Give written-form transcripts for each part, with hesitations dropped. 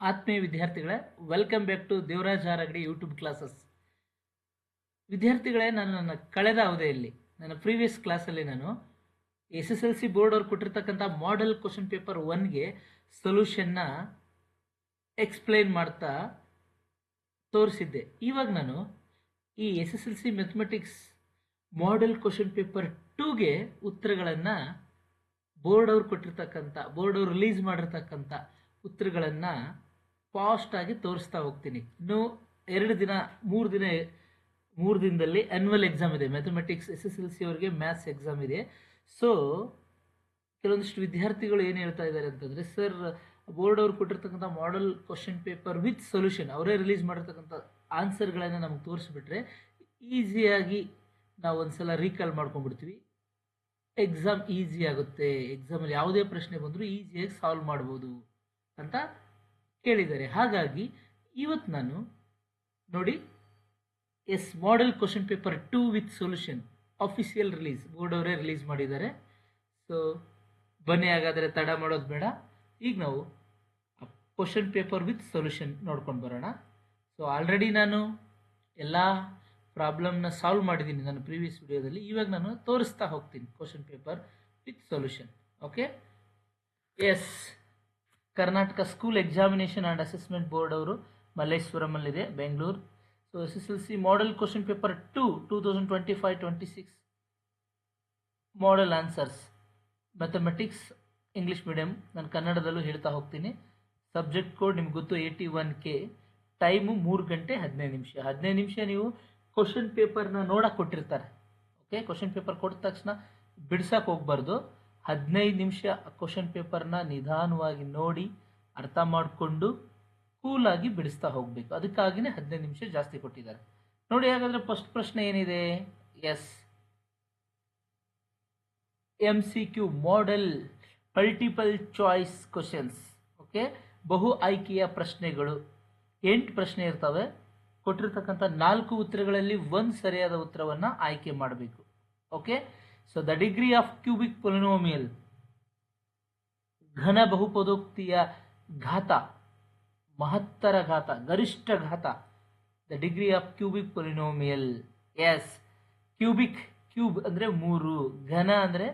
ಆತ್ಮೀಯ ವಿದ್ಯಾರ್ಥಿಗಳೇ, welcome back to Devaraj Haragadi YouTube classes. ವಿದ್ಯಾರ್ಥಿಗಳೇ, ನಾನು ನನ್ನ ಕಳೆದ ಅವಧಿಯಲ್ಲಿ ನನ್ನ ಪ್ರೀವಿಯಸ್ ಕ್ಲಾಸಲ್ಲಿ ನಾನು SSLC ಬೋರ್ಡ್ ಅವ್ರು ಕೊಟ್ಟಿರ್ತಕ್ಕಂಥ ಮಾಡೆಲ್ ಕ್ವಶನ್ ಪೇಪರ್ 1ಗೆ ಸೊಲ್ಯೂಷನ್ನ ಎಕ್ಸ್ಪ್ಲೈನ್ ಮಾಡ್ತಾ ತೋರಿಸಿದ್ದೆ. ಇವಾಗ ನಾನು ಈ SSLC mathematics model question paper 2ಗೆ ಉತ್ತರಗಳನ್ನು ಬೋರ್ಡ್ ಅವ್ರು ಕೊಟ್ಟಿರ್ತಕ್ಕಂಥ, ಬೋರ್ಡ್ ಅವ್ರು ರಿಲೀಸ್ ಮಾಡಿರ್ತಕ್ಕಂಥ ಉತ್ತರಗಳನ್ನು ಫಾಸ್ಟಾಗಿ ತೋರಿಸ್ತಾ ಹೋಗ್ತೀನಿ. ಇನ್ನು 3 ದಿನದಲ್ಲಿ ಆ್ಯನ್ಯುವಲ್ ಎಕ್ಸಾಮ್ ಇದೆ. ಮ್ಯಾಥಮೆಟಿಕ್ಸ್ SSLC ಅವರಿಗೆ ಮ್ಯಾಥ್ಸ್ ಎಕ್ಸಾಮ್ ಇದೆ. ಸೊ ಕೆಲವೊಂದಿಷ್ಟು ವಿದ್ಯಾರ್ಥಿಗಳು ಏನು ಹೇಳ್ತಾ ಇದ್ದಾರೆ ಅಂತಂದರೆ, ಸರ್ ಬೋರ್ಡ್ ಅವ್ರು ಕೊಟ್ಟಿರ್ತಕ್ಕಂಥ model question paper with solution, ಅವರೇ ರಿಲೀಸ್ ಮಾಡಿರ್ತಕ್ಕಂಥ ಆನ್ಸರ್ಗಳನ್ನು ನಮಗೆ ತೋರಿಸ್ಬಿಟ್ರೆ ಈಸಿಯಾಗಿ ನಾವು ಒಂದ್ಸಲ ರೀಕಾಲ್ ಮಾಡ್ಕೊಂಡ್ಬಿಡ್ತೀವಿ, ಎಕ್ಸಾಮ್ ಈಸಿ ಆಗುತ್ತೆ, ಎಕ್ಸಾಮಲ್ಲಿ ಯಾವುದೇ ಪ್ರಶ್ನೆ ಬಂದರೂ ಈಸಿಯಾಗಿ ಸಾಲ್ವ್ ಮಾಡ್ಬೋದು ಅಂತ ಕೇಳಿದ್ದಾರೆ. ಹಾಗಾಗಿ ಇವತ್ತು ನಾನು ನೋಡಿ model question paper 2 with solution official release, board ಅವರೇ ರಿಲೀಸ್ ಮಾಡಿದ್ದಾರೆ. ಸೊ ಬನ್ನಿ, ಹಾಗಾದರೆ ತಡ ಮಾಡೋದು ಬೇಡ, ಈಗ ನಾವು ಕ್ವಶನ್ ಪೇಪರ್ ವಿತ್ ಸೊಲ್ಯೂಷನ್ ನೋಡ್ಕೊಂಡು ಬರೋಣ. ಸೊ ಆಲ್ರೆಡಿ ನಾನು ಎಲ್ಲ ಪ್ರಾಬ್ಲಮ್ನ ಸಾಲ್ವ್ ಮಾಡಿದ್ದೀನಿ ನನ್ನ ಪ್ರೀವಿಯಸ್ ವಿಡಿಯೋದಲ್ಲಿ. ಇವಾಗ ನಾನು ತೋರಿಸ್ತಾ ಹೋಗ್ತೀನಿ question paper with solution. Okay, yes, Karnataka school examination and assessment board ಅವರು ಮಲ್ಲೇಶ್ವರಮಲ್ಲಿದೆ, Bengaluru. So SSLC model question paper 2 2025-26 model answers, mathematics English medium. ನಾನು ಕನ್ನಡದಲ್ಲೂ ಹೇಳ್ತಾ ಹೋಗ್ತೀನಿ. ಸಬ್ಜೆಕ್ಟ್ ಕೋಡ್ ನಿಮ್ಗೆ ಗೊತ್ತು, 81K. ಟೈಮು 3 ಗಂಟೆ 15 ನಿಮಿಷ. 15 ನಿಮಿಷ ನೀವು ಕ್ವಶನ್ ಪೇಪರ್ನ ನೋಡಕ್ಕೆ ಕೊಟ್ಟಿರ್ತಾರೆ. ಓಕೆ, ಕ್ವಶನ್ ಪೇಪರ್ ಕೊಟ್ಟ ತಕ್ಷಣ ಬಿಡ್ಸಕ್ಕೆ ಹೋಗ್ಬಾರ್ದು. 15 ನಿಮಿಷ ಕ್ವಶನ್ ಪೇಪರ್ನ ನಿಧಾನವಾಗಿ ನೋಡಿ ಅರ್ಥ ಮಾಡಿಕೊಂಡು ಕೂಲಾಗಿ ಬಿಡಿಸ್ತಾ ಹೋಗಬೇಕು. ಅದಕ್ಕಾಗಿಯೇ 15 ನಿಮಿಷ ಜಾಸ್ತಿ ಕೊಟ್ಟಿದ್ದಾರೆ. ನೋಡಿ, ಹಾಗಾದರೆ ಫಸ್ಟ್ ಪ್ರಶ್ನೆ ಏನಿದೆ? Yes, MCQ model multiple choice questions. Okay, ಬಹು ಆಯ್ಕೆಯ ಪ್ರಶ್ನೆಗಳು. 8 ಪ್ರಶ್ನೆ ಇರ್ತವೆ. ಕೊಟ್ಟಿರ್ತಕ್ಕಂಥ 4 ಉತ್ತರಗಳಲ್ಲಿ 1 ಸರಿಯಾದ ಉತ್ತರವನ್ನು ಆಯ್ಕೆ ಮಾಡಬೇಕು. Okay, so the degree of cubic polynomial, ಘನ ಬಹುಪದೋಕ್ತಿಯ ಘಾತ, ಮಹತ್ತರ ಘಾತ, ಗರಿಷ್ಠ ಘಾತ. The degree of cubic polynomial. Yes, cubic, cube ಅಂದರೆ 3, ಘನ ಅಂದರೆ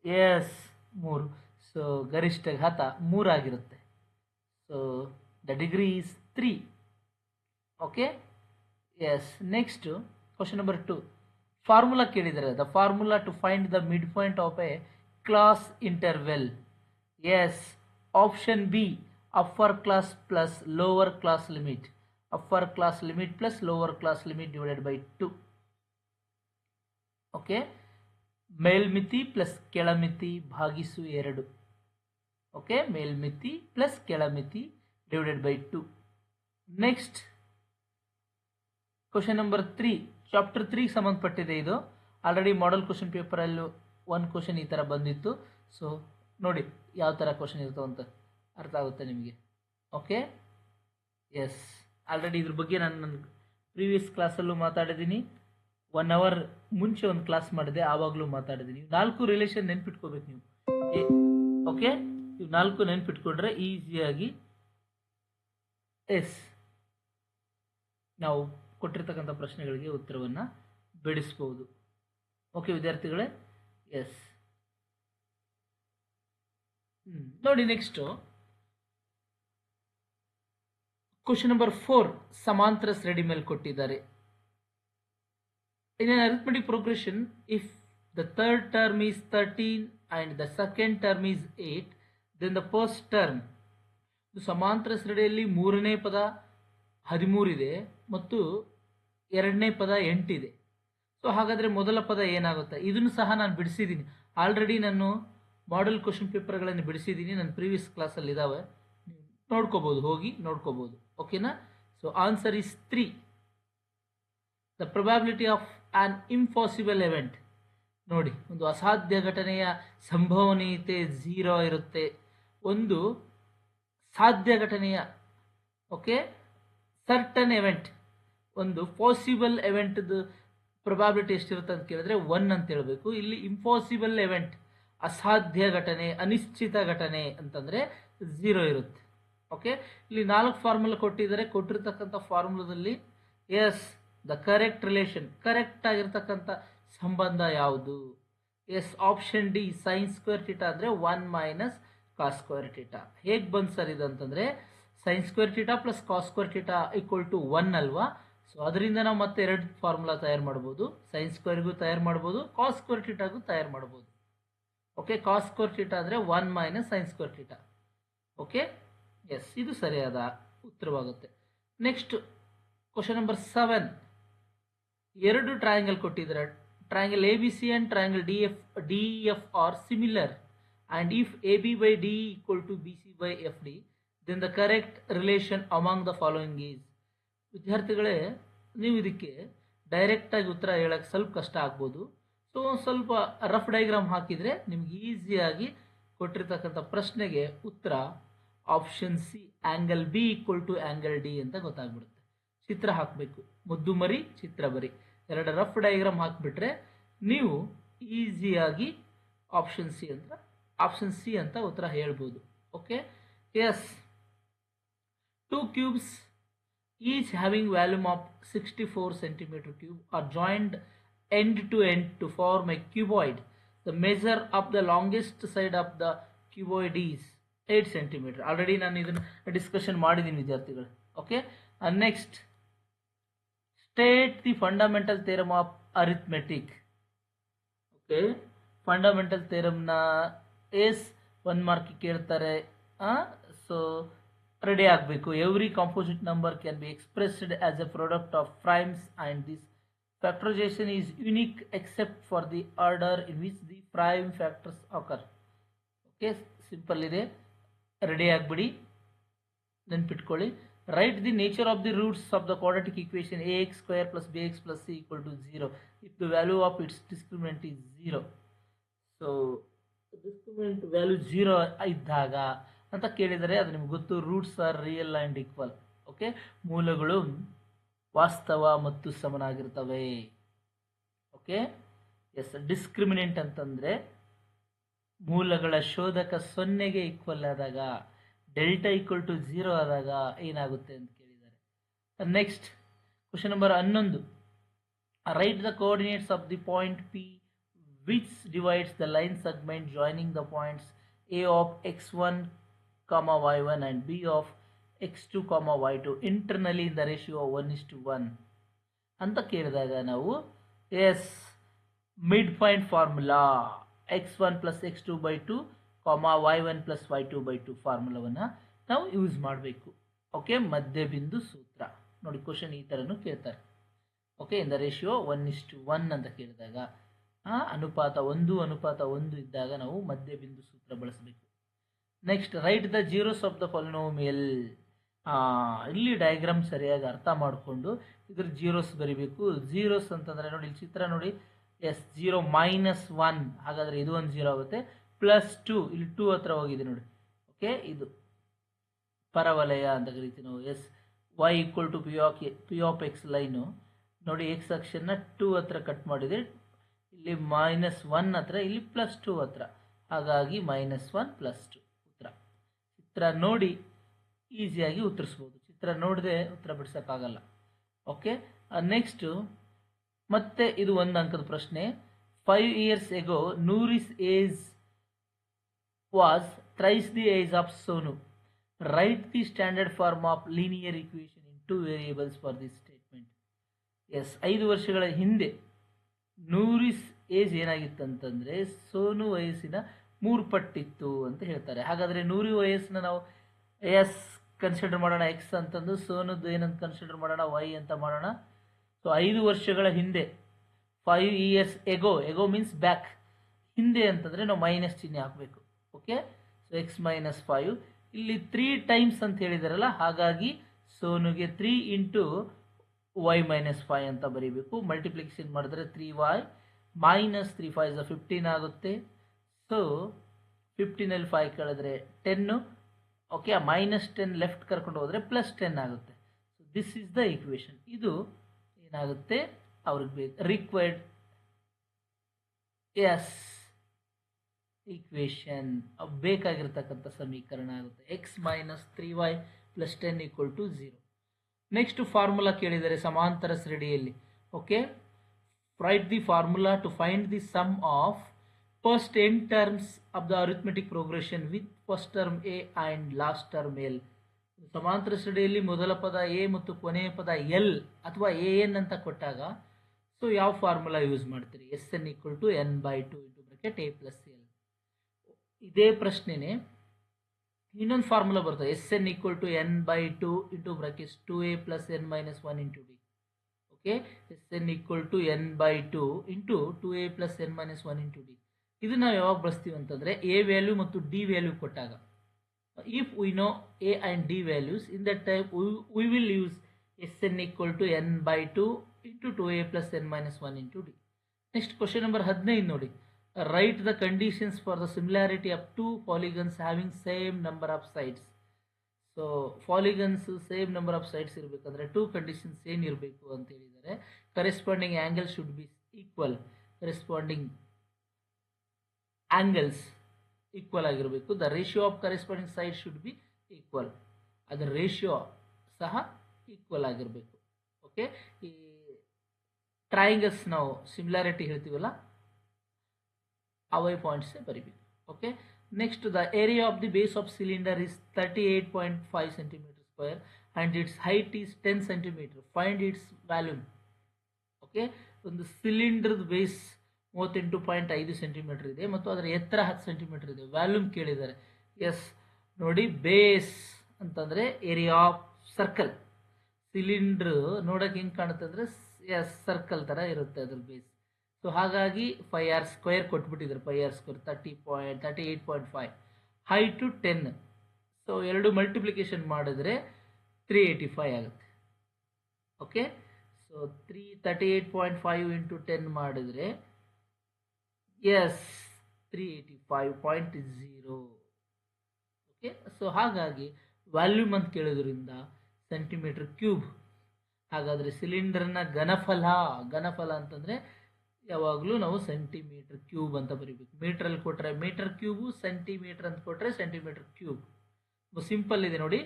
3. ಸೊ ಗರಿಷ್ಠ ಘಾತ 3 ಆಗಿರುತ್ತೆ. So the degree is 3. Okay, yes. Next question number 2, formula ಕೇಳಿದ್ದಾರೆ. The formula to find the mid point of a class interval. Yes, option B, upper class plus lower class limit, upper class limit plus lower class limit divided by 2. Okay, ಮೇಲ್ಮಿತಿ plus ಕೆಳಮಿತಿ ಭಾಗಿಸು 2. Okay, ಮೇಲ್ಮಿತಿ plus ಕೆಳಮಿತಿ divided by 2. Next question number 3, chapter 3 ಸಂಬಂಧಪಟ್ಟಿದೆ. ಇದು already model question ಪೇಪರಲ್ಲೂ 1 question ಈ ಥರ ಬಂದಿತ್ತು. ಸೊ ನೋಡಿ ಯಾವ ಥರ ಕ್ವಶನ್ ಇರ್ತವೆ ಅಂತ ಅರ್ಥ ಆಗುತ್ತೆ ನಿಮಗೆ. ಓಕೆ, ಎಸ್, ಆಲ್ರೆಡಿ ಇದ್ರ ಬಗ್ಗೆ ನಾನು ನನ್ನ ಪ್ರೀವಿಯಸ್ ಕ್ಲಾಸಲ್ಲೂ ಮಾತಾಡಿದ್ದೀನಿ. 1 ಅವರ್ ಮುಂಚೆ ಒಂದು ಕ್ಲಾಸ್ ಮಾಡಿದೆ, ಆವಾಗಲೂ ಮಾತಾಡಿದ್ದೀನಿ. 4 ರಿಲೇಷನ್ ನೆನ್ಪಿಟ್ಕೋಬೇಕು ನೀವು. ಓಕೆ, ಇವು 4 ನೆನ್ಪಿಟ್ಕೊಂಡ್ರೆ ಈಸಿಯಾಗಿ ಎಸ್ ನಾವು ಕೊಟ್ಟಿರ್ತಕ್ಕಂಥ ಪ್ರಶ್ನೆಗಳಿಗೆ ಉತ್ತರವನ್ನು ಬಿಡಿಸ್ಬೋದು. ಓಕೆ ವಿದ್ಯಾರ್ಥಿಗಳೇ, ಎಸ್. ನೋಡಿ, ನೆಕ್ಸ್ಟು ಕ್ವಶನ್ ನಂಬರ್ 4, ಸಮಾಂತರ ಶ್ರೇಣಿ ಮೇಲೆ ಕೊಟ್ಟಿದ್ದಾರೆ. In an arithmetic progression, if the third term is 13 and the second term is 8, then the first term, ಸಮಾಂತರ ಶ್ರೇಣಿಯಲ್ಲಿ 3ನೇ ಪದ 13 ಇದೆ ಮತ್ತು 2ನೇ ಪದ 8 ಇದೆ. ಸೊ ಹಾಗಾದರೆ ಮೊದಲ ಪದ ಏನಾಗುತ್ತೆ? ಇದನ್ನು ಸಹ ನಾನು ಬಿಡಿಸಿದ್ದೀನಿ. ಆಲ್ರೆಡಿ ನಾನು ಮಾಡೆಲ್ ಕ್ವಶನ್ ಪೇಪರ್ಗಳನ್ನು ಬಿಡಿಸಿದ್ದೀನಿ, ನನ್ನ ಪ್ರೀವಿಯಸ್ ಕ್ಲಾಸಲ್ಲಿ ಇದ್ದಾವೆ, ನೋಡ್ಕೋಬೋದು, ಹೋಗಿ ನೋಡ್ಕೋಬೋದು. ಓಕೆನಾ? So answer is 3. The probability of an impossible event. ನೋಡಿ, ಒಂದು ಅಸಾಧ್ಯ ಘಟನೆಯ ಸಂಭವನೀಯತೆ 0 ಇರುತ್ತೆ. ಒಂದು ಸಾಧ್ಯ ಘಟನೆಯ, ಓಕೆ, ಸರ್ಟನ್ ಎವೆಂಟ್, ಒಂದು ಪಾಸಿಬಲ್ ಎವೆಂಟ್ದು ಪ್ರೊಬ್ಯಾಬಿಲಿಟಿ ಎಷ್ಟಿರುತ್ತೆ ಅಂತ ಕೇಳಿದ್ರೆ 1 ಅಂತ ಹೇಳಬೇಕು. ಇಲ್ಲಿ ಇಂಪಾಸಿಬಲ್ ಎವೆಂಟ್, ಅಸಾಧ್ಯ ಘಟನೆ, ಅನಿಶ್ಚಿತ ಘಟನೆ ಅಂತಂದರೆ 0 ಇರುತ್ತೆ. ಓಕೆ, ಇಲ್ಲಿ 4 ಫಾರ್ಮುಲಾ ಕೊಟ್ಟಿದ್ದಾರೆ. ಕೊಟ್ಟಿರ್ತಕ್ಕಂಥ ಫಾರ್ಮುಲಾದಲ್ಲಿ yes the correct relation, correct ಆಗಿರ್ತಕ್ಕಂಥ ಸಂಬಂಧ ಯಾವುದು? Yes, option D sine square theta ಅಂದರೆ 1 ಮೈನಸ್ ಕಾಸ್ ಸ್ಕ್ವೇರ್ ಥೀಟಾ. ಹೇಗೆ ಬಂದು ಸರ್ ಇದು ಅಂತಂದರೆ sine square theta plus cos square theta equal to 1 ಅಲ್ವಾ? ಸೊ ಅದರಿಂದ ನಾವು ಮತ್ತೆ 2 ಫಾರ್ಮುಲಾ ತಯಾರು ಮಾಡ್ಬೋದು. ಸೈನ್ ಸ್ಕ್ವೇರ್ಗೂ ತಯಾರು ಮಾಡ್ಬೋದು, ಕಾಸ್ ಸ್ಕ್ವೇರ್ ಥೀಟಾಗೂ ತಯಾರು ಮಾಡ್ಬೋದು. ಓಕೆ, ಕಾಸ್ ಸ್ಕ್ವೇರ್ ಥೀಟಾ ಅಂದರೆ 1 minus sine square theta. Okay, yes, ಇದು ಸರಿಯಾದ ಉತ್ತರವಾಗುತ್ತೆ. Next question number 7. 2 ಟ್ರಯಾಂಗಲ್ ಕೊಟ್ಟಿದ್ದಾರೆ. Triangle A B C and triangle D F are similar and if A B by D equal to B C by F D then the correct relation among the following is. ವಿದ್ಯಾರ್ಥಿಗಳೇ, ನೀವು ಇದಕ್ಕೆ ಡೈರೆಕ್ಟಾಗಿ ಉತ್ತರ ಹೇಳಕ್ಕೆ ಸ್ವಲ್ಪ ಕಷ್ಟ ಆಗ್ಬೋದು. So ಸ್ವಲ್ಪ ರಫ್ ಡಯಾಗ್ರಾಮ್ ಹಾಕಿದರೆ ನಿಮ್ಗೆ ಈಸಿಯಾಗಿ ಕೊಟ್ಟಿರ್ತಕ್ಕಂಥ ಪ್ರಶ್ನೆಗೆ ಉತ್ತರ option C angle B equal to angle D ಅಂತ ಗೊತ್ತಾಗ್ಬಿಡುತ್ತೆ. ಚಿತ್ರ ಹಾಕಬೇಕು, ಮುದ್ದು ಮರಿ ಚಿತ್ರ ಬರಿ, 2 ರಫ್ ಡಯಾಗ್ರಾಮ್ ಹಾಕಿಬಿಟ್ರೆ ನೀವು ಈಸಿಯಾಗಿ ಆಪ್ಷನ್ ಸಿ ಅಂತ ಉತ್ತರ ಹೇಳ್ಬೋದು. Okay, yes, 2 cubes each having volume of 64 centimeter cube are joined end to end to form a cuboid. The measure of the longest side of the cuboid is 8 centimeter. Already ನಾನು ಇದನ್ನು discussion ಮಾಡಿದ್ದೀನಿ ವಿದ್ಯಾರ್ಥಿಗಳು. Okay, next state the fundamental theorem of arithmetic. Okay, fundamental ಥಿಯರಮ್ನ yes 1 mark ಕೇಳ್ತಾರೆ. So ready ಆಗಬೇಕು. Every composite number can be expressed as a product of primes and this factorisation is unique except for the order in which the prime factors occur. Okay, simple ಇದೆ, ready ಆಗಿಬಿಡಿ, ನೆನ್ಪಿಟ್ಕೊಳ್ಳಿ. Write the nature of the roots of the quadratic equation A X square plus B X plus C equal to 0 if the value of its discriminant is 0. So discriminant value 0 ಇದ್ದಾಗ ಅಂತ ಕೇಳಿದರೆ ಅದು ನಿಮ್ಗೆ ಗೊತ್ತು, roots are real and equal. Okay, ಮೂಲಗಳು ವಾಸ್ತವ ಮತ್ತು ಸಮನಾಗಿರ್ತವೆ. Okay, S, discriminant ಅಂತಂದರೆ ಮೂಲಗಳ ಶೋಧಕ 0ಗೆ ಈಕ್ವಲ್ ಆದಾಗ, ಡೆಲ್ಟಾ ಈಕ್ವಲ್ ಟು 0 ಆದಾಗ ಏನಾಗುತ್ತೆ ಅಂತ ಕೇಳಿದ್ದಾರೆ. Next question number 11. Right the coordinates of the point P which divides the line segment joining the points A of x1, y1 and b of x2, y2 internally in the ratio of 1:1 ಅಂತ ಕೇಳಿದಾಗ ನಾವು yes midpoint formula x1 plus x2 by 2, y1 plus y2 by 2 ಫಾರ್ಮುಲಾವನ್ನು ನಾವು use ಮಾಡಬೇಕು. Okay, ಮಧ್ಯಬಿಂದು ಸೂತ್ರ ನೋಡಿ, question ಈ ಥರನೂ ಕೇಳ್ತಾರೆ. ಓಕೆ, ಇನ್ ದ ರೇಷಿಯೋ 1:1 ಅಂತ ಕೇಳಿದಾಗ ಅನುಪಾತ 1:1 ಇದ್ದಾಗ ನಾವು ಮಧ್ಯಬಿಂದು ಸೂತ್ರ ಬಳಸಬೇಕು. Next right the zeros of the polynomial. ಇಲ್ಲಿ ಡಯಾಗ್ರಾಮ್ ಸರಿಯಾಗಿ ಅರ್ಥ ಮಾಡಿಕೊಂಡು ಇದ್ರ ಜೀರೋಸ್ ಬರಿಬೇಕು. ಜೀರೋಸ್ ಅಂತಂದರೆ ನೋಡಿ, ಇಲ್ಲಿ ಚಿತ್ರ ನೋಡಿ, ಎಸ್ 0 -1, ಹಾಗಾದರೆ ಇದು ಒಂದು 0 ಆಗುತ್ತೆ. +2, ಇಲ್ಲಿ 2 ಹತ್ರ ಹೋಗಿದೆ ನೋಡಿ. ಓಕೆ, ಇದು ಪರವಲಯ ಅಂತ ಕರಿತೀವಿ ನಾವು. Yes y equal to P of x line ನೋಡಿ, ಎಕ್ಸ್ ಅಕ್ಷನ್ನ 2 ಹತ್ರ ಕಟ್ ಮಾಡಿದೆ, ಇಲ್ಲಿ -1 ಹತ್ರ, ಇಲ್ಲಿ +2 ಹತ್ರ, ಹಾಗಾಗಿ -1 +2 ಉತ್ತರ. ಚಿತ್ರ ನೋಡಿ ಈಸಿಯಾಗಿ ಉತ್ತರಿಸ್ಬೋದು, ಚಿತ್ರ ನೋಡದೆ ಉತ್ತರ ಬಿಡಿಸೋಕ್ಕಾಗಲ್ಲ. ಓಕೆ, ನೆಕ್ಸ್ಟು ಮತ್ತೆ ಇದು 1 ಅಂಕದ ಪ್ರಶ್ನೆ. 5 years ago Nouri's age was thrice the age of Sonu. Write the standard form of linear equation in 2 variables for this statement. Yes 5 ವರ್ಷಗಳ ಹಿಂದೆ ನೂರಿಸ್ ಏಜ್ ಏನಾಗಿತ್ತಂತಂದರೆ ಸೋನು ವಯಸ್ಸಿನ 3 ಪಟ್ಟಿತ್ತು ಅಂತ ಹೇಳ್ತಾರೆ. ಹಾಗಾದರೆ ನೂರಿ ವಯಸ್ಸನ್ನ ನಾವು ಎಸ್ ಕನ್ಸಿಡರ್ ಮಾಡೋಣ ಎಕ್ಸ್ ಅಂತಂದು, ಸೋನುದು ಏನಂತ ಕನ್ಸಿಡರ್ ಮಾಡೋಣ ವೈ ಅಂತ ಮಾಡೋಣ. ಸೊ 5 ವರ್ಷಗಳ ಹಿಂದೆ, 5 years ago, ago means back, ಹಿಂದೆ ಅಂತಂದರೆ ನಾವು ಮೈನಸ್ ಚಿಹ್ನೆ ಹಾಕಬೇಕು. ಓಕೆ, ಸೊ x -5, ಇಲ್ಲಿ 3 ಟೈಮ್ಸ್ ಅಂತ ಹೇಳಿದಾರಲ್ಲ, ಹಾಗಾಗಿ ಸೋನುಗೆ 3 × y -5 ಅಂತ ಬರೀಬೇಕು. ಮಲ್ಟಿಪ್ಲಿಕೇಶನ್ ಮಾಡಿದ್ರೆ 3y -3 5 15 ಆಗುತ್ತೆ. ಸೊ 15 5 ಕಳೆದ್ರೆ 10. ಓಕೆ, -10 ಲೆಫ್ಟ್ ಕರ್ಕೊಂಡು ಹೋದರೆ +10 ಆಗುತ್ತೆ. So this is the equation. ಇದು ಏನಾಗುತ್ತೆ ಅವ್ರಿಗೆ ಬೇಕು ರಿಕ್ವೈರ್ಡ್. ಎಸ್ ಈಕ್ವೇಶನ್ ಬೇಕಾಗಿರ್ತಕ್ಕಂಥ ಸಮೀಕರಣ ಆಗುತ್ತೆ. X minus 3y plus 10 equal to 0. Next formula ಕೇಳಿದರೆ ಸಮಾಂತರ ಶ್ರೇಣಿಯಲ್ಲಿ. Okay, write the formula to find the sum of first n terms of the arithmetic progression with first term a and last term l. ಸಮಾಂತರ ಶ್ರೇಣಿಯಲ್ಲಿ ಮೊದಲ ಪದ a ಮತ್ತು ಕೊನೆಯ ಪದ l ಅಥವಾ an ಅಂತ ಕೊಟ್ಟಾಗ ಸೊ ಯಾವ ಫಾರ್ಮುಲಾ ಯೂಸ್ ಮಾಡ್ತೀರಿ? Sn equal to n by 2 into bracket a plus L. ಇದೇ ಪ್ರಶ್ನೆನೇ ಇನ್ನೊಂದು ಫಾರ್ಮುಲಾ ಬರ್ತದೆ. Sn equal to n by 2 into bracket 2a plus n minus 1 into D. Okay, Sn equal to n by 2 into 2a plus n minus 1 into D. ಇದು ನಾವು ಯಾವಾಗ ಬಳಸ್ತೀವಿ ಅಂತಂದರೆ A value ಮತ್ತು ಡಿ ವ್ಯಾಲ್ಯೂ ಕೊಟ್ಟಾಗ. If we know A and D values in that type we will use Sn equal to n by 2 into 2a plus n minus 1 into D. Next question number 15 ನೋಡಿ. Write the conditions for the similarity of two polygons having same number of sides. So polygons same number of sides ಇರಬೇಕಂದ್ರೆ two conditions ಏನಿರಬೇಕು ಅಂತ ಹೇಳಿದರೆ, corresponding angle should be equal. Corresponding angles equal ಆಗಿರಬೇಕು. The ratio of corresponding side should be equal. ಅದರ ratio ಸಹ equal ಆಗಿರಬೇಕು. Okay, ಈ triangles ನಾವು ಸಿಮಿಲಾರಿಟಿ ಹೇಳ್ತೀವಲ್ಲ ಅವೇ ಪಾಯಿಂಟ್ಸೇ ಬರಿಬೇಕು. Okay, next the area of the base of cylinder is 38.5 centimetre square and it's height is 10 centimetre. Find it's volume. Okay, ಒಂದು ಸಿಲಿಂಡರ್ದು base 38.5 centimetre ಇದೆ ಮತ್ತು ಅದರ ಎತ್ತರ 10 ಸೆಂಟಿಮೀಟರ್ ಇದೆ. ವ್ಯಾಲ್ಯೂಮ್ ಕೇಳಿದ್ದಾರೆ. ಎಸ್ ನೋಡಿ, ಬೇಸ್ ಅಂತಂದರೆ ಏರಿಯಾ ಆಫ್ ಸರ್ಕಲ್. ಸಿಲಿಂಡ್ರ್ ನೋಡೋಕೆ ಹೆಂಗೆ ಕಾಣುತ್ತೆ ಅಂದರೆ ಎಸ್ ಸರ್ಕಲ್ ಥರ ಇರುತ್ತೆ ಅದ್ರ ಬೇಸ್. ಸೊ ಹಾಗಾಗಿ 5r ಸ್ಕ್ವೇರ್ ಕೊಟ್ಬಿಟ್ಟಿದ್ದಾರೆ. 5r square 38.5, height 10. ಸೊ ಎರಡು ಮಲ್ಟಿಪ್ಲಿಕೇಶನ್ ಮಾಡಿದ್ರೆ 385 ಆಗುತ್ತೆ. ಓಕೆ, ಸೊ 38.5 ಇಂಟು 10 ಮಾಡಿದ್ರೆ ಎಸ್ 385.0. ಓಕೆ, ಸೊ ಹಾಗಾಗಿ ವ್ಯಾಲ್ಯೂಮ್ ಅಂತ ಕೇಳೋದ್ರಿಂದ ಸೆಂಟಿಮೀಟರ್ ಕ್ಯೂಬ್. ಹಾಗಾದರೆ ಸಿಲಿಂಡರ್ನ ಘನಫಲ ಅಂತಂದರೆ ಯಾವಾಗಲೂ ನಾವು ಸೆಂಟಿಮೀಟರ್ ಕ್ಯೂಬ್ ಅಂತ ಬರೀಬೇಕು. ಮೀಟ್ರಲ್ಲಿ ಕೊಟ್ಟರೆ ಮೀಟರ್ ಕ್ಯೂಬು, ಸೆಂಟಿಮೀಟರ್ ಅಂತ ಕೊಟ್ಟರೆ ಸೆಂಟಿಮೀಟರ್ ಕ್ಯೂಬ್. ಸಿಂಪಲ್ ಇದೆ ನೋಡಿ.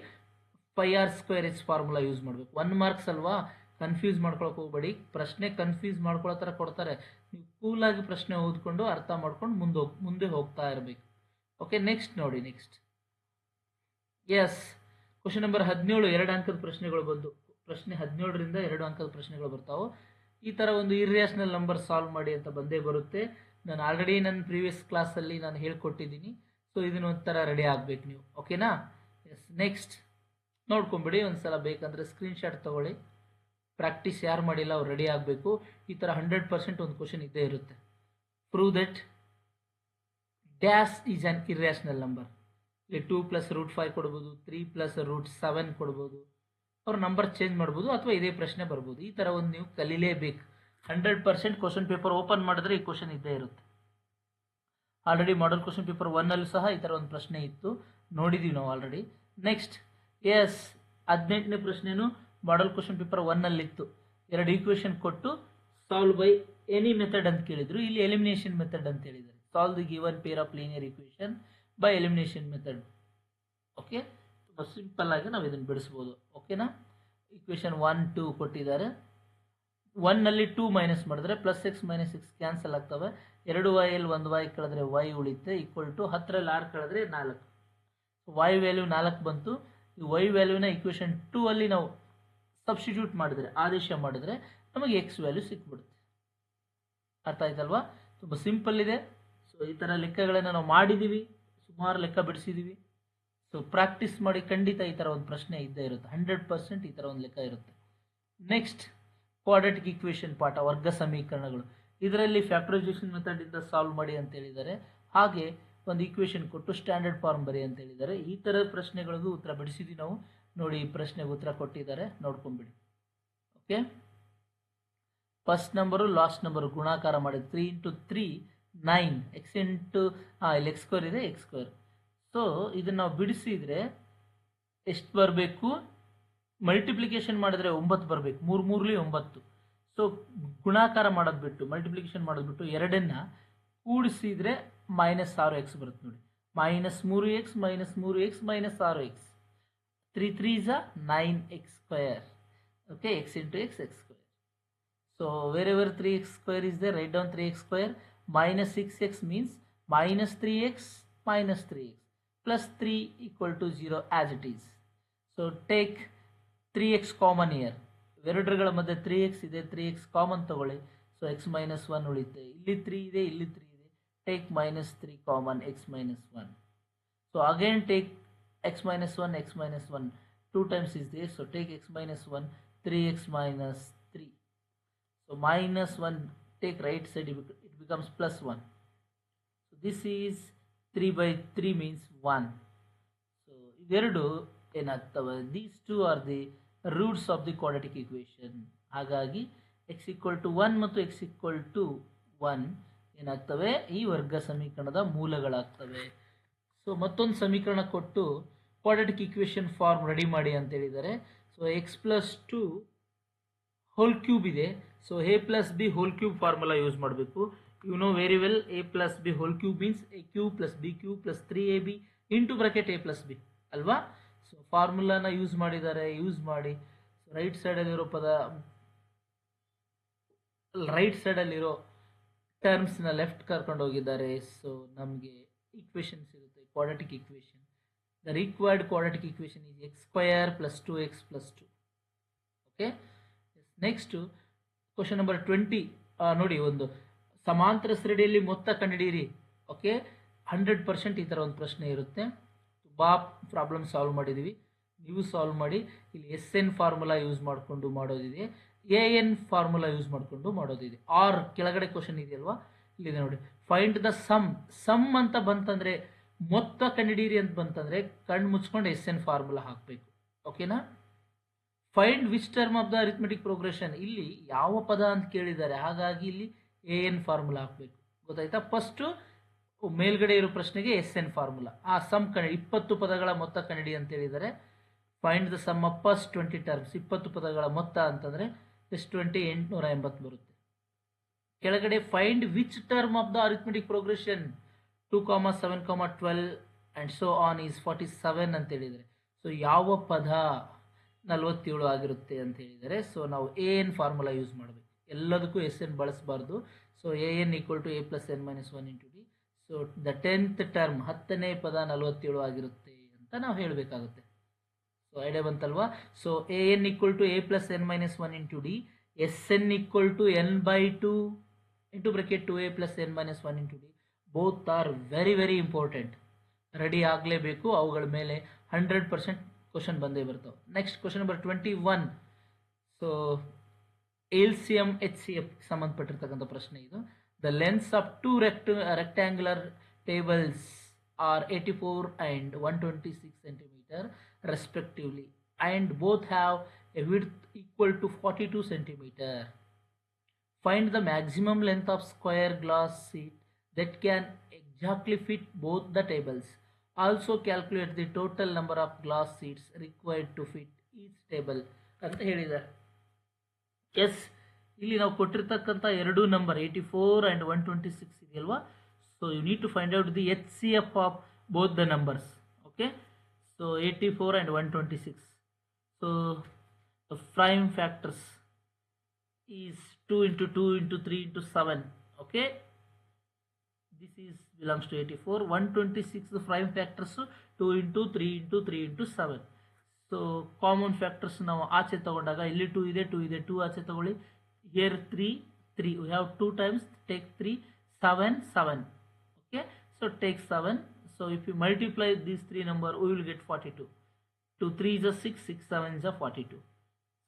5r square H formula use ಮಾಡಬೇಕು. 1 ಮಾರ್ಕ್ಸ್ ಅಲ್ವಾ, ಕನ್ಫ್ಯೂಸ್ ಮಾಡ್ಕೊಳಕ್ಕೆ ಹೋಗಬೇಡಿ. ಪ್ರಶ್ನೆ ಕನ್ಫ್ಯೂಸ್ ಮಾಡ್ಕೊಳ್ಳೋ ಥರ ಕೊಡ್ತಾರೆ. ನೀವು ಕೂಲಾಗಿ ಪ್ರಶ್ನೆ ಓದ್ಕೊಂಡು ಅರ್ಥ ಮಾಡ್ಕೊಂಡು ಮುಂದೆ ಹೋಗ್ತಾ ಇರಬೇಕು. ಓಕೆ, ನೆಕ್ಸ್ಟ್ ನೋಡಿ. ನೆಕ್ಸ್ಟ್ ಎಸ್ ಕ್ವಶನ್ ನಂಬರ್ 17 2 ಅಂಕದ ಪ್ರಶ್ನೆಗಳು ಬಂದು. ಪ್ರಶ್ನೆ 17ರಿಂದ 2 ಅಂಕದ ಪ್ರಶ್ನೆಗಳು ಬರ್ತಾವೆ. ಈ ಥರ ಒಂದು ಇರ್ಯಾಷನಲ್ ನಂಬರ್ ಸಾಲ್ವ್ ಮಾಡಿ ಅಂತ ಬಂದೇ ಬರುತ್ತೆ. ನಾನು ಆಲ್ರೆಡಿ ನನ್ನ ಪ್ರೀವಿಯಸ್ ಕ್ಲಾಸಲ್ಲಿ ನಾನು ಹೇಳ್ಕೊಟ್ಟಿದ್ದೀನಿ. ಸೊ ಇದನ್ನ ಒಂಥರ ರೆಡಿ ಆಗಬೇಕು ನೀವು. ಓಕೆನಾ? ಎಸ್, ನೆಕ್ಸ್ಟ್ ನೋಡ್ಕೊಂಬಿಡಿ ಒಂದ್ಸಲ. ಬೇಕಂದರೆ ಸ್ಕ್ರೀನ್ಶಾಟ್ ತೊಗೊಳ್ಳಿ. ಪ್ರಾಕ್ಟೀಸ್ ಯಾರು ಮಾಡಿಲ್ಲ ಅವ್ರು ರೆಡಿ ಆಗಬೇಕು. ಈ ಥರ 100% ಒಂದು ಕ್ವಶನ್ ಇದ್ದೇ ಇರುತ್ತೆ. Prove that dash is on irrational number. ಇಲ್ಲಿ 2 + √5 ಕೊಡ್ಬೋದು, 3 + √7 ಕೊಡ್ಬೋದು. ಅವ್ರ ನಂಬರ್ ಚೇಂಜ್ ಮಾಡ್ಬೋದು ಅಥವಾ ಇದೇ ಪ್ರಶ್ನೆ ಬರ್ಬೋದು. ಈ ಥರ ಒಂದು ನೀವು ಕಲೀಲೇಬೇಕು. 100% ಕ್ವಶನ್ ಪೇಪರ್ ಓಪನ್ ಮಾಡಿದ್ರೆ ಈ ಕ್ವಶನ್ ಇದ್ದೇ ಇರುತ್ತೆ. ಆಲ್ರೆಡಿ ಮಾಡಲ್ ಕ್ವಶನ್ ಪೇಪರ್ 1 ಸಹ ಈ ಥರ ಒಂದು ಪ್ರಶ್ನೆ ಇತ್ತು, ನೋಡಿದ್ದೀವಿ ನಾವು ಆಲ್ರೆಡಿ. ನೆಕ್ಸ್ಟ್ ಎಸ್ 18ನೇ ಪ್ರಶ್ನೆನೂ ಮಾಡಲ್ ಕ್ವಶನ್ ಪೇಪರ್ 1 ಇತ್ತು. 2 ಈಕ್ವೇಷನ್ ಕೊಟ್ಟು ಸಾಲ್ವ್ ಬೈ ಎನಿ ಮೆಥಡ್ ಅಂತ ಕೇಳಿದ್ರು. ಇಲ್ಲಿ ಎಲಿಮಿನೇಷನ್ ಮೆಥಡ್ ಅಂತ ಹೇಳಿದ್ದಾರೆ. Solve the given pair of linear equation by elimination method. Okay, ತುಂಬ ಸಿಂಪಲ್ ಆಗಿ ನಾವು ಇದನ್ನು ಬಿಡಿಸ್ಬೋದು. ಓಕೆನಾ? ಈಕ್ವೇಷನ್ 1, 2 ಕೊಟ್ಟಿದ್ದಾರೆ. 1ನಲ್ಲಿ 2 ಮೈನಸ್ ಮಾಡಿದ್ರೆ +x - x ಕ್ಯಾನ್ಸಲ್ ಆಗ್ತವೆ. 2y ಅಲ್ಲಿ 1y ಕಳೆದ್ರೆ y ಉಳಿಯುತ್ತೆ ಈಕ್ವಲ್ ಟು 10ರಲ್ಲಿ 6 ಕಳೆದ್ರೆ 4. y ವ್ಯಾಲ್ಯೂ 4 ಬಂತು. ಈ y ವ್ಯಾಲ್ಯೂನ ಈಕ್ವೇಷನ್ 2 ಅಲ್ಲಿ ನಾವು ಸಬ್ಸ್ಟಿಟ್ಯೂಟ್ ಮಾಡಿದ್ರೆ, ಆದೇಶ ಮಾಡಿದ್ರೆ ನಮಗೆ x ವ್ಯಾಲ್ಯೂ ಸಿಕ್ಬಿಡುತ್ತೆ. ಅರ್ಥ ಆಯ್ತಲ್ವಾ? ತುಂಬ ಸಿಂಪಲ್ ಇದೆ. ಸೊ ಈ ಥರ ಲೆಕ್ಕಗಳನ್ನು ನಾವು ಮಾಡಿದ್ದೀವಿ, ಸುಮಾರು ಲೆಕ್ಕ ಬಿಡಿಸಿದ್ದೀವಿ. ಸೊ ಪ್ರಾಕ್ಟೀಸ್ ಮಾಡಿ, ಖಂಡಿತ ಈ ಥರ ಒಂದು ಪ್ರಶ್ನೆ ಇದ್ದೇ ಇರುತ್ತೆ. 100% ಈ ಥರ ಒಂದು ಲೆಕ್ಕ ಇರುತ್ತೆ. ನೆಕ್ಸ್ಟ್ ಕ್ವಾಡ್ರಾಟಿಕ್ ಈಕ್ವೇಷನ್ ಪಾಠ, ವರ್ಗ ಸಮೀಕರಣಗಳು. ಇದರಲ್ಲಿ ಫ್ಯಾಕ್ಟರೈಸೇಷನ್ ಮೆಥಡಿಂದ ಸಾಲ್ವ್ ಮಾಡಿ ಅಂತ ಹೇಳಿದ್ದಾರೆ. ಹಾಗೆ ಒಂದು ಈಕ್ವೇಷನ್ ಕೊಟ್ಟು ಸ್ಟ್ಯಾಂಡರ್ಡ್ ಫಾರ್ಮ್ ಬರಿ ಅಂತ ಹೇಳಿದ್ದಾರೆ. ಈ ಥರ ಪ್ರಶ್ನೆಗಳಿಗೂ ಉತ್ತರ ಬಿಡಿಸಿದ್ವಿ ನಾವು. ನೋಡಿ, ಈ ಪ್ರಶ್ನೆಗೆ ಉತ್ತರ ಕೊಟ್ಟಿದ್ದಾರೆ, ನೋಡ್ಕೊಂಬಿಡಿ. Okay, first number last number ಗುಣಾಕಾರ ಮಾಡಿ 3 × 3 9 x ಇಂಟು ಇಲ್ಲಿ x² ಇದೆ, x². ಸೊ ಇದನ್ನು ನಾವು ಬಿಡಿಸಿದರೆ ಎಷ್ಟು ಬರಬೇಕು? ಮಲ್ಟಿಪ್ಲಿಕೇಶನ್ ಮಾಡಿದ್ರೆ 9 ಬರಬೇಕು. 3 3ಲಿ 9. ಸೊ ಗುಣಾಕಾರ ಮಾಡೋದು ಬಿಟ್ಟು, ಮಲ್ಟಿಪ್ಲಿಕೇಶನ್ ಮಾಡೋದು ಬಿಟ್ಟು 2ನ್ನ ಕೂಡಿಸಿದರೆ ಮೈನಸ್ 6x ಬರುತ್ತೆ ನೋಡಿ, minus 3x minus 3x minus 6x, 3 3s are 9x square. Okay, x into x, x square. So wherever 3x square is there, write down 3x square. Minus 6x means minus 3x minus 3x plus 3 equal to 0 as it is. So take 3x common here. ಎರಡರ ಮಧ್ಯೆ 3x ಇದೆ, 3x common ತಗೊಳ್ಳಿ. So x minus 1 ಉಳಿಯುತ್ತೆ. ಇಲ್ಲಿ 3 ಇದೆ, ಇಲ್ಲಿ 3 ಇದೆ. Take minus 3 common, x minus 1. So again take x minus 1, x minus 1. 2 times is there. So take x minus 1, 3x minus 3. So minus 1, take right side, it becomes plus 1. So this is 3 by 3 means 1. So iveredu ಏನಾಗ್ತವೆ, these two are the roots of the quadratic equation. ಹಾಗಾಗಿ x equal to 1 ಮತ್ತು x equal to 1 ಏನಾಗ್ತವೆ, ಈ ವರ್ಗ ಸಮೀಕರಣದ ಮೂಲಗಳಾಗ್ತವೆ. So ಮತ್ತೊಂದು ಸಮೀಕರಣ ಕೊಟ್ಟು quadratic equation form ready ಮಾಡಿ ಅಂತ ಹೇಳಿದ್ದಾರೆ. So X plus 2 whole cube ಇದೆ. So A plus B whole cube formula use ಮಾಡಬೇಕು. You know very well, A plus B whole cube means A cube plus B cube plus 3ab into bracket A plus B ಅಲ್ವಾ. So ಫಾರ್ಮುಲಾನ use ಮಾಡಿದ್ದಾರೆ, use ಮಾಡಿ right ಸೈಡಲ್ಲಿರೋ ಪದ, right ಸೈಡಲ್ಲಿರೋ ಟರ್ಮ್ಸ್ನ left ಕರ್ಕೊಂಡು ಹೋಗಿದ್ದಾರೆ. So ನಮಗೆ ಈಕ್ವೇಷನ್ ಸಿಗುತ್ತೆ, quadratic equation. The required quadratic equation is x square plus 2x plus 2. Okay, next question number 20 ನೋಡಿ. ಒಂದು ಸಮಾಂತರ ಶ್ರೇಣಿಯಲ್ಲಿ ಮೊತ್ತ ಕಂಡುಹಿಡಿಯಿರಿ. ಓಕೆ, 100% ಈ ಥರ ಒಂದು ಪ್ರಶ್ನೆ ಇರುತ್ತೆ. ತುಂಬ ಪ್ರಾಬ್ಲಮ್ ಸಾಲ್ವ್ ಮಾಡಿದ್ದೀವಿ, ನೀವು ಸಾಲ್ವ್ ಮಾಡಿ. ಇಲ್ಲಿ SN ಫಾರ್ಮುಲಾ ಯೂಸ್ ಮಾಡಿಕೊಂಡು ಮಾಡೋದಿದೆ, AN ಫಾರ್ಮುಲಾ ಯೂಸ್ ಮಾಡಿಕೊಂಡು ಮಾಡೋದಿದೆ. ಆರ್ ಕೆಳಗಡೆ ಕ್ವಶನ್ ಇದೆಯಲ್ವಾ, ಇಲ್ಲಿದೆ ನೋಡಿ. ಫೈಂಡ್ ದ ಸಮ್ ಅಂತ ಬಂತಂದರೆ, ಮೊತ್ತ ಕಂಡುಹಿಡಿಯಿರಿ ಅಂತ ಬಂತಂದರೆ ಕಣ್ಣು ಮುಚ್ಕೊಂಡು SN ಫಾರ್ಮುಲಾ ಹಾಕಬೇಕು. ಓಕೆನಾ. Find which term of the arithmetic progression, ಇಲ್ಲಿ ಯಾವ ಪದ ಅಂತ ಕೇಳಿದ್ದಾರೆ, ಹಾಗಾಗಿ ಇಲ್ಲಿ AN ಫಾರ್ಮುಲಾ ಹಾಕಬೇಕು. ಗೊತ್ತಾಯ್ತಾ. ಫಸ್ಟು ಮೇಲ್ಗಡೆ ಇರೋ ಪ್ರಶ್ನೆಗೆ SN ಫಾರ್ಮುಲಾ, ಆ ಸಮ್ ಕಂಡು 20 ಪದಗಳ ಮೊತ್ತ ಕಂಡುಹಿಡಿ ಅಂತ ಹೇಳಿದ್ದಾರೆ. Find the sum of first 20 terms, 20 ಪದಗಳ ಮೊತ್ತ ಅಂತಂದರೆ ಎಷ್ಟು, 20 880 ಬರುತ್ತೆ. ಕೆಳಗಡೆ find which term of the arithmetic progression 2, 7, 12 and so on is 47 ಅಂತ ಹೇಳಿದ್ದಾರೆ. ಸೊ ಯಾವ ಪದ 47 ಆಗಿರುತ್ತೆ ಅಂತ ಹೇಳಿದ್ದಾರೆ. ಸೊ ನಾವು AN ಫಾರ್ಮುಲಾ ಯೂಸ್ ಮಾಡಬೇಕು, ಎಲ್ಲದಕ್ಕೂ SN ಬಳಸಬಾರ್ದು. So AN equal to A plus N minus 1 into D. So the 10th term, 10ನೇ ಪದ 47 ಆಗಿರುತ್ತೆ ಅಂತ ನಾವು ಹೇಳಬೇಕಾಗುತ್ತೆ. ಸೊ ಐಡಿಯಾ ಬಂತಲ್ವಾ. So AN equal to A plus N minus 1 into D, SN equal to N by 2 into bracket 2A plus N minus 1 into D. Both are very very important, ready ಆಗಲೇಬೇಕು. ಅವುಗಳ ಮೇಲೆ 100% question ಬಂದೇ ಬರ್ತಾವೆ. Next question number 21. So LCM HCF ಸಂಬಂಧಪಟ್ಟಿರ್ತಕ್ಕಂಥ ಪ್ರಶ್ನೆ ಇದು. The lens of 2 rectangular tables are 84 and 126 centimeter respectively, and both have a width equal to 42 centimeter. Find the maximum length of square glass sheet that can exactly fit both the tables. Also calculate the total number of glass sheets required to fit each table ಅಂತ ಹೇಳಿದ್ದಾರೆ. S, ಇಲ್ಲಿ ನಾವು ಕೊಟ್ಟಿರ್ತಕ್ಕಂಥ ಎರಡು number 84 and 126 ಇದೆಯಲ್ವಾ. So you need to find out the HCF of both the numbers. Okay, so 84 and 126. So the prime factors is 2 into 2 into 3 into 7. Okay, this is belongs to 84. 126 the prime factors 2 into 3 into 3 into 7. So common factors ನಾವು ಆಚೆ ತಗೊಂಡಾಗ ಇಲ್ಲಿ 2 ಇದೆ, 2 ಇದೆ, 2 ಆಚೆ ತಗೊಳ್ಳಿ. Here 3 we have 2 times, take 3, 7, 7. Okay, so take 7. So if you multiply these three number, we will get 42. 2 3 is a 6, 6 7 is a 42,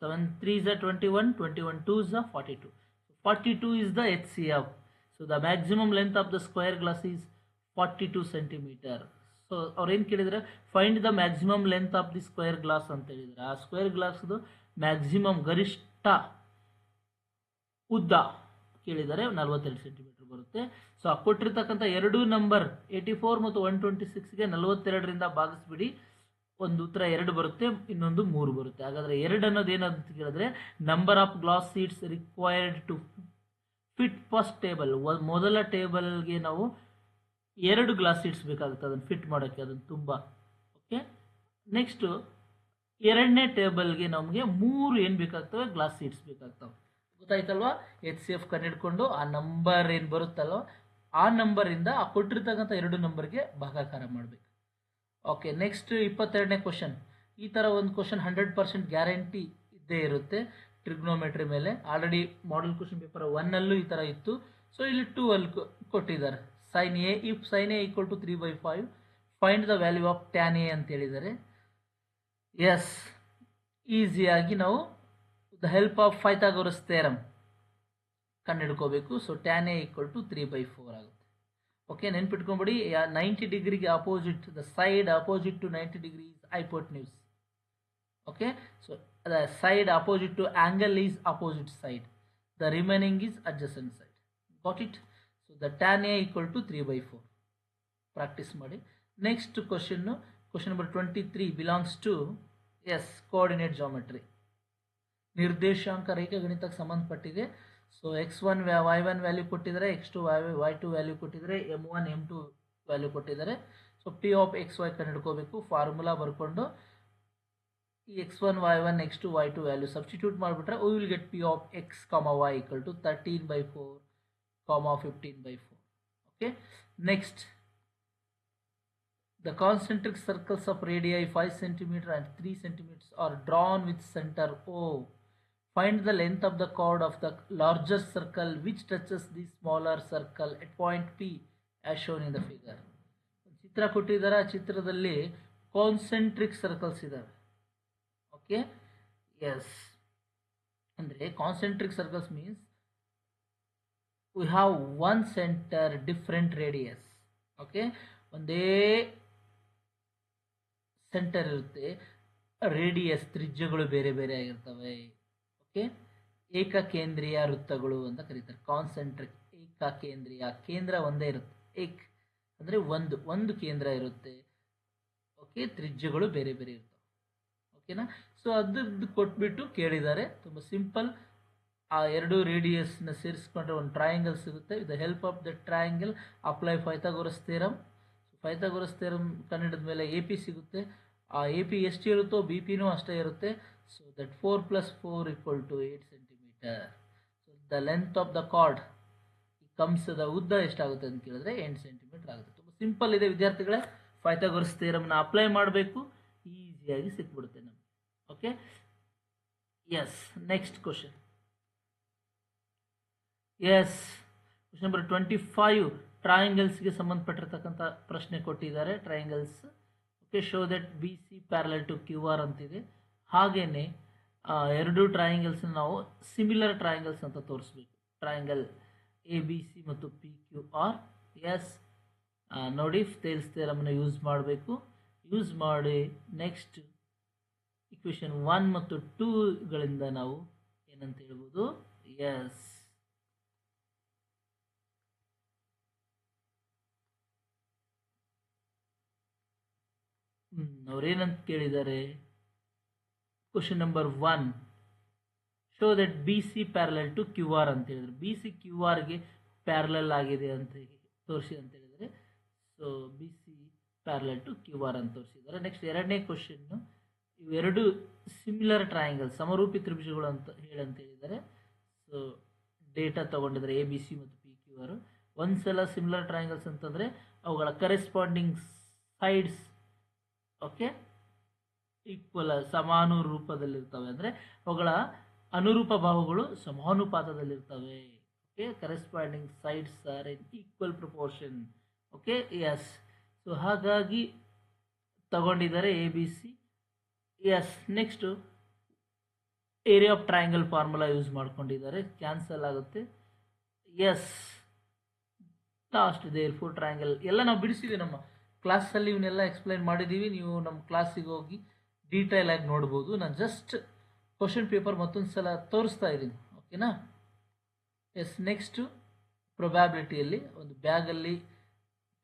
7 3 is a 21, 21 2 is a 42. 42 is the HCF. So the maximum length of the square glass is 42 centimeter. So ಅವ್ರು ಏನು ಕೇಳಿದರೆ, find the maximum length of the square glass ಅಂತ ಹೇಳಿದರೆ, ಆ square ಗ್ಲಾಸ್ದು maximum ಗರಿಷ್ಠ ಉದ್ದ ಕೇಳಿದರೆ 42 centimetre ಬರುತ್ತೆ. ಸೊ ಆ ಕೊಟ್ಟಿರ್ತಕ್ಕಂಥ ಎರಡು ನಂಬರ್ 84 ಮತ್ತು 126ಗೆ 42ರಿಂದ ಭಾಗಿಸ್ಬಿಡಿ. ಒಂದು ಉತ್ತರ 2 ಬರುತ್ತೆ, ಇನ್ನೊಂದು 3 ಬರುತ್ತೆ. ಹಾಗಾದರೆ 2 ಅನ್ನೋದು ಏನಂತ ಕೇಳಿದ್ರೆ, number of glass sheets required to fit first table. ಮೊದಲ ಟೇಬಲ್ಗೆ ನಾವು 2 ಗ್ಲಾಸ್ ಸೀಟ್ಸ್ ಬೇಕಾಗುತ್ತೆ ಅದನ್ನು ಫಿಟ್ ಮಾಡೋಕ್ಕೆ, ಅದನ್ನು ತುಂಬ. ಓಕೆ, ನೆಕ್ಸ್ಟು ಎರಡನೇ ಟೇಬಲ್ಗೆ ನಮಗೆ 3 ಏನು ಬೇಕಾಗ್ತವೆ, ಗ್ಲಾಸ್ ಸೀಟ್ಸ್ ಬೇಕಾಗ್ತವೆ. ಗೊತ್ತಾಯ್ತಲ್ವಾ? HCF ಕಂಡಿಡ್ಕೊಂಡು ಆ ನಂಬರ್ ಏನು ಬರುತ್ತಲ್ವ ಆ ನಂಬರಿಂದ ಆ ಕೊಟ್ಟಿರ್ತಕ್ಕಂಥ 2 ನಂಬರ್ಗೆ ಭಾಗಾಕಾರ ಮಾಡಬೇಕು. ಓಕೆ, ನೆಕ್ಸ್ಟ್ 22ನೇ ಕ್ವಶನ್. ಈ ಥರ ಒಂದು ಕ್ವಶನ್ 100% ಗ್ಯಾರಂಟಿ ಇದ್ದೇ ಇರುತ್ತೆ ಟ್ರಿಗ್ನೋಮೆಟ್ರಿ ಮೇಲೆ. ಆಲ್ರೆಡಿ ಮಾಡಲ್ ಕ್ವಶನ್ ಪೇಪರ್ 1ಅಲ್ಲೂ ಈ ಥರ ಇತ್ತು. ಸೊ ಇಲ್ಲಿ 2 ಅಲ್ಲಿ ಕೊಟ್ಟಿದ್ದಾರೆ. sin A, if sin A equal to 3/5 find the value of tan A ಅಂತ ಹೇಳಿದ್ದಾರೆ. ಎಸ್, ಈಸಿಯಾಗಿ ನಾವು the help of Pythagoras theorem ಕಂಡುಹಿಡ್ಕೋಬೇಕು. So tan A equal to 3/4 ಆಗುತ್ತೆ. ಓಕೆ, ನೆನ್ಪಿಟ್ಕೊಂಬಿಡಿ, 90 ಡಿಗ್ರಿಗೆ opposite, the side opposite to 90 degree is hypotenuse. Okay, so the side opposite to angle is opposite side, the remaining is adjacent side. Got it? So the tan A equal to 3/4. Practice ಮಾಡಿ. Next question number 23 belongs to coordinate geometry. ನಿರ್ದೇಶಾಂಕ ರೇಖಾಗಣಿತಕ್ಕೆ ಸಂಬಂಧಪಟ್ಟಿದೆ. So x1 y1 value ಕೊಟ್ಟಿದ್ದಾರೆ, x2 y2 value ಕೊಟ್ಟಿದ್ದಾರೆ, m1 m2 value ಕೊಟ್ಟಿದ್ದಾರೆ. So p of xy ಕಂಡುಹಿಡ್ಕೋಬೇಕು. Formula ಬರ್ಕೊಂಡು ಈ x1 y1 x2 y2 value substitute ಮಾಡಿಬಿಟ್ರೆ we will get p of x, y equal to 13/4, 15/4. Okay, next, the concentric circles of radii 5 cm and 3 cm are drawn with center O. Find the length of the chord of the larger circle which touches the smaller circle at point P as shown in the figure. ಚಿತ್ರ ಕೊಟ್ಟಿದ್ದಾರೆ. ಆ ಚಿತ್ರದಲ್ಲಿ concentric circles ಇದಾವೆ. Okay, S, ಅಂದರೆ concentric circles means we have one centre different radius. Okay, ಒಂದೇ centre ಇರುತ್ತೆ, radius ತ್ರಿಜ್ಯಗಳು ಬೇರೆ ಬೇರೆ ಆಗಿರ್ತವೆ. ಓಕೆ, ಏಕಕೇಂದ್ರೀಯ ವೃತ್ತಗಳು ಅಂತ ಕರೀತಾರೆ. ಕಾನ್ಸೆಂಟ್ರಿಕ್, ಏಕಕೇಂದ್ರೀಯ, ಕೇಂದ್ರ ಒಂದೇ ಇರುತ್ತೆ. ಏಕ್ ಅಂದರೆ ಒಂದು ಕೇಂದ್ರ ಇರುತ್ತೆ. ಓಕೆ, ತ್ರಿಜ್ಯಗಳು ಬೇರೆ ಬೇರೆ ಇರ್ತವೆ. ಓಕೆನಾ? ಸೊ ಅದ್ರದ್ದು ಕೊಟ್ಬಿಟ್ಟು ಕೇಳಿದ್ದಾರೆ. ತುಂಬ ಸಿಂಪಲ್. ಆ 2 ರೇಡಿಯಸ್ನ ಸೇರಿಸ್ಕೊಂಡ್ರೆ ಒಂದು ಟ್ರಯಾಂಗಲ್ ಸಿಗುತ್ತೆ. With the help of the triangle apply Pythagoras theorem. Pythagoras theorem ಕಂಡಿಡಿದ ಮೇಲೆ ಎ ಪಿ ಸಿಗುತ್ತೆ. ಆ ಎ ಪಿ ಎಷ್ಟು ಇರುತ್ತೋ ಬಿ ಪಿನೂ ಅಷ್ಟೇ ಇರುತ್ತೆ. So that 4 + 4 = 8 centimetre. So the length of the card ಕಂಸದ ಉದ್ದ ಎಷ್ಟಾಗುತ್ತೆ ಅಂತ ಕೇಳಿದ್ರೆ 8 ಸೆಂಟಿಮೀಟರ್ ಆಗುತ್ತೆ. ತುಂಬ ಸಿಂಪಲ್ ಇದೆ ವಿದ್ಯಾರ್ಥಿಗಳೇ. ಪೈಥಾಗೋರಸ್ ಥಿಯರಮ್ನ ಅಪ್ಲೈ ಮಾಡಬೇಕು, ಈಸಿಯಾಗಿ ಸಿಕ್ಬಿಡುತ್ತೆ ನಮಗೆ. Okay, yes, next question. Yes, question number 25 ಟ್ರಯಾಂಗಲ್ಸ್ಗೆ ಸಂಬಂಧಪಟ್ಟಿರ್ತಕ್ಕಂಥ ಪ್ರಶ್ನೆ ಕೊಟ್ಟಿದ್ದಾರೆ. Triangles. Okay, show that B C parallel to Q R ಅಂತಿದೆ. ಹಾಗೇನೆ 2 ಟ್ರಯಾಂಗಲ್ಸ್ನ ನಾವು ಸಿಮಿಲರ್ ಟ್ರಯಾಂಗಲ್ಸ್ ಅಂತ ತೋರಿಸ್ಬೇಕು. ಟ್ರಯಾಂಗಲ್ ಎ ಬಿ ಸಿ ಮತ್ತು ಪಿ ಕ್ಯೂ ಆರ್. ಎಸ್, ನೋಡಿ, ಥೇಲ್ಸ್ ಥಿಯರಮ್ನ ಯೂಸ್ ಮಾಡಬೇಕು. ಯೂಸ್ ಮಾಡಿ ನೆಕ್ಸ್ಟ್ ಇಕ್ವೇಷನ್ 1 ಮತ್ತು 2ಗಳಿಂದ ನಾವು ಏನಂತ ಹೇಳ್ಬೋದು. ಎಸ್, ಅವ್ರೇನಂತ ಕೇಳಿದ್ದಾರೆ. Question number 1, show that B C parallel to Q R ಅಂತ ಹೇಳಿದ್ರು. ಬಿ ಸಿ ಕ್ಯೂ ಆರ್ಗೆ ಪ್ಯಾರಲಲ್ ಆಗಿದೆ ಅಂತ ತೋರಿಸಿ ಅಂತ ಹೇಳಿದರೆ. So B C parallel to Q R ಅಂತ ತೋರಿಸಿದ್ದಾರೆ. ನೆಕ್ಸ್ಟ್ 2ನೇ ಕ್ವಶನ್ನು, ಇವೆರಡು ಸಿಮಿಲರ್ ಟ್ರಯಾಂಗಲ್, ಸಮರೂಪಿ ತ್ರಿಭುಜಗಳು ಅಂತ ಹೇಳಿದ್ದಾರೆ. ಸೊ ಡೇಟಾ ತೊಗೊಂಡಿದ್ದಾರೆ ಎ ಬಿ ಸಿ ಮತ್ತು ಪಿ ಕ್ಯೂ ಆರ್. ಒಂದ್ಸಲ ಸಿಮಿಲರ್ ಟ್ರಯಾಂಗಲ್ಸ್ ಅಂತಂದರೆ ಅವುಗಳ ಕರೆಸ್ಪಾಂಡಿಂಗ್ ಸೈಡ್ಸ್ ಓಕೆ ಈಕ್ವಲ್, ಸಮಾನುರೂಪದಲ್ಲಿರ್ತವೆ. ಅಂದರೆ ಅವುಗಳ ಅನುರೂಪ ಬಾಹುಗಳು ಸಮಾನುಪಾತದಲ್ಲಿರ್ತವೆ. Okay, corresponding sides are in equal proportion. Okay, yes. So ಹಾಗಾಗಿ ತಗೊಂಡಿದ್ದಾರೆ A B C. Yes, next area of triangle formula use ಮಾಡ್ಕೊಂಡಿದ್ದಾರೆ. ಕ್ಯಾನ್ಸಲ್ ಆಗುತ್ತೆ. ಎಸ್, ಲಾಸ್ಟ್ ದೇರ್ಫೋರ್ ಟ್ರಯಾಂಗಲ್ ಎಲ್ಲ ನಾವು ಬಿಡಿಸಿದ್ದೀವಿ ನಮ್ಮ ಕ್ಲಾಸಲ್ಲಿ. ಇವನ್ನೆಲ್ಲ ಎಕ್ಸ್ಪ್ಲೈನ್ ಮಾಡಿದ್ದೀವಿ. ನೀವು ನಮ್ಮ ಕ್ಲಾಸಿಗೆ ಹೋಗಿ ಡೀಟೇಲ್ ಆಗಿ ನೋಡ್ಬೋದು. ನಾನು ಜಸ್ಟ್ ಕ್ವಶನ್ ಪೇಪರ್ ಮತ್ತೊಂದು ಸಲ ತೋರಿಸ್ತಾ ಇದ್ದೀನಿ. ಓಕೆನಾ? ಎಸ್, ನೆಕ್ಸ್ಟು ಪ್ರೊಬ್ಯಾಬಿಲಿಟಿಯಲ್ಲಿ ಒಂದು ಬ್ಯಾಗಲ್ಲಿ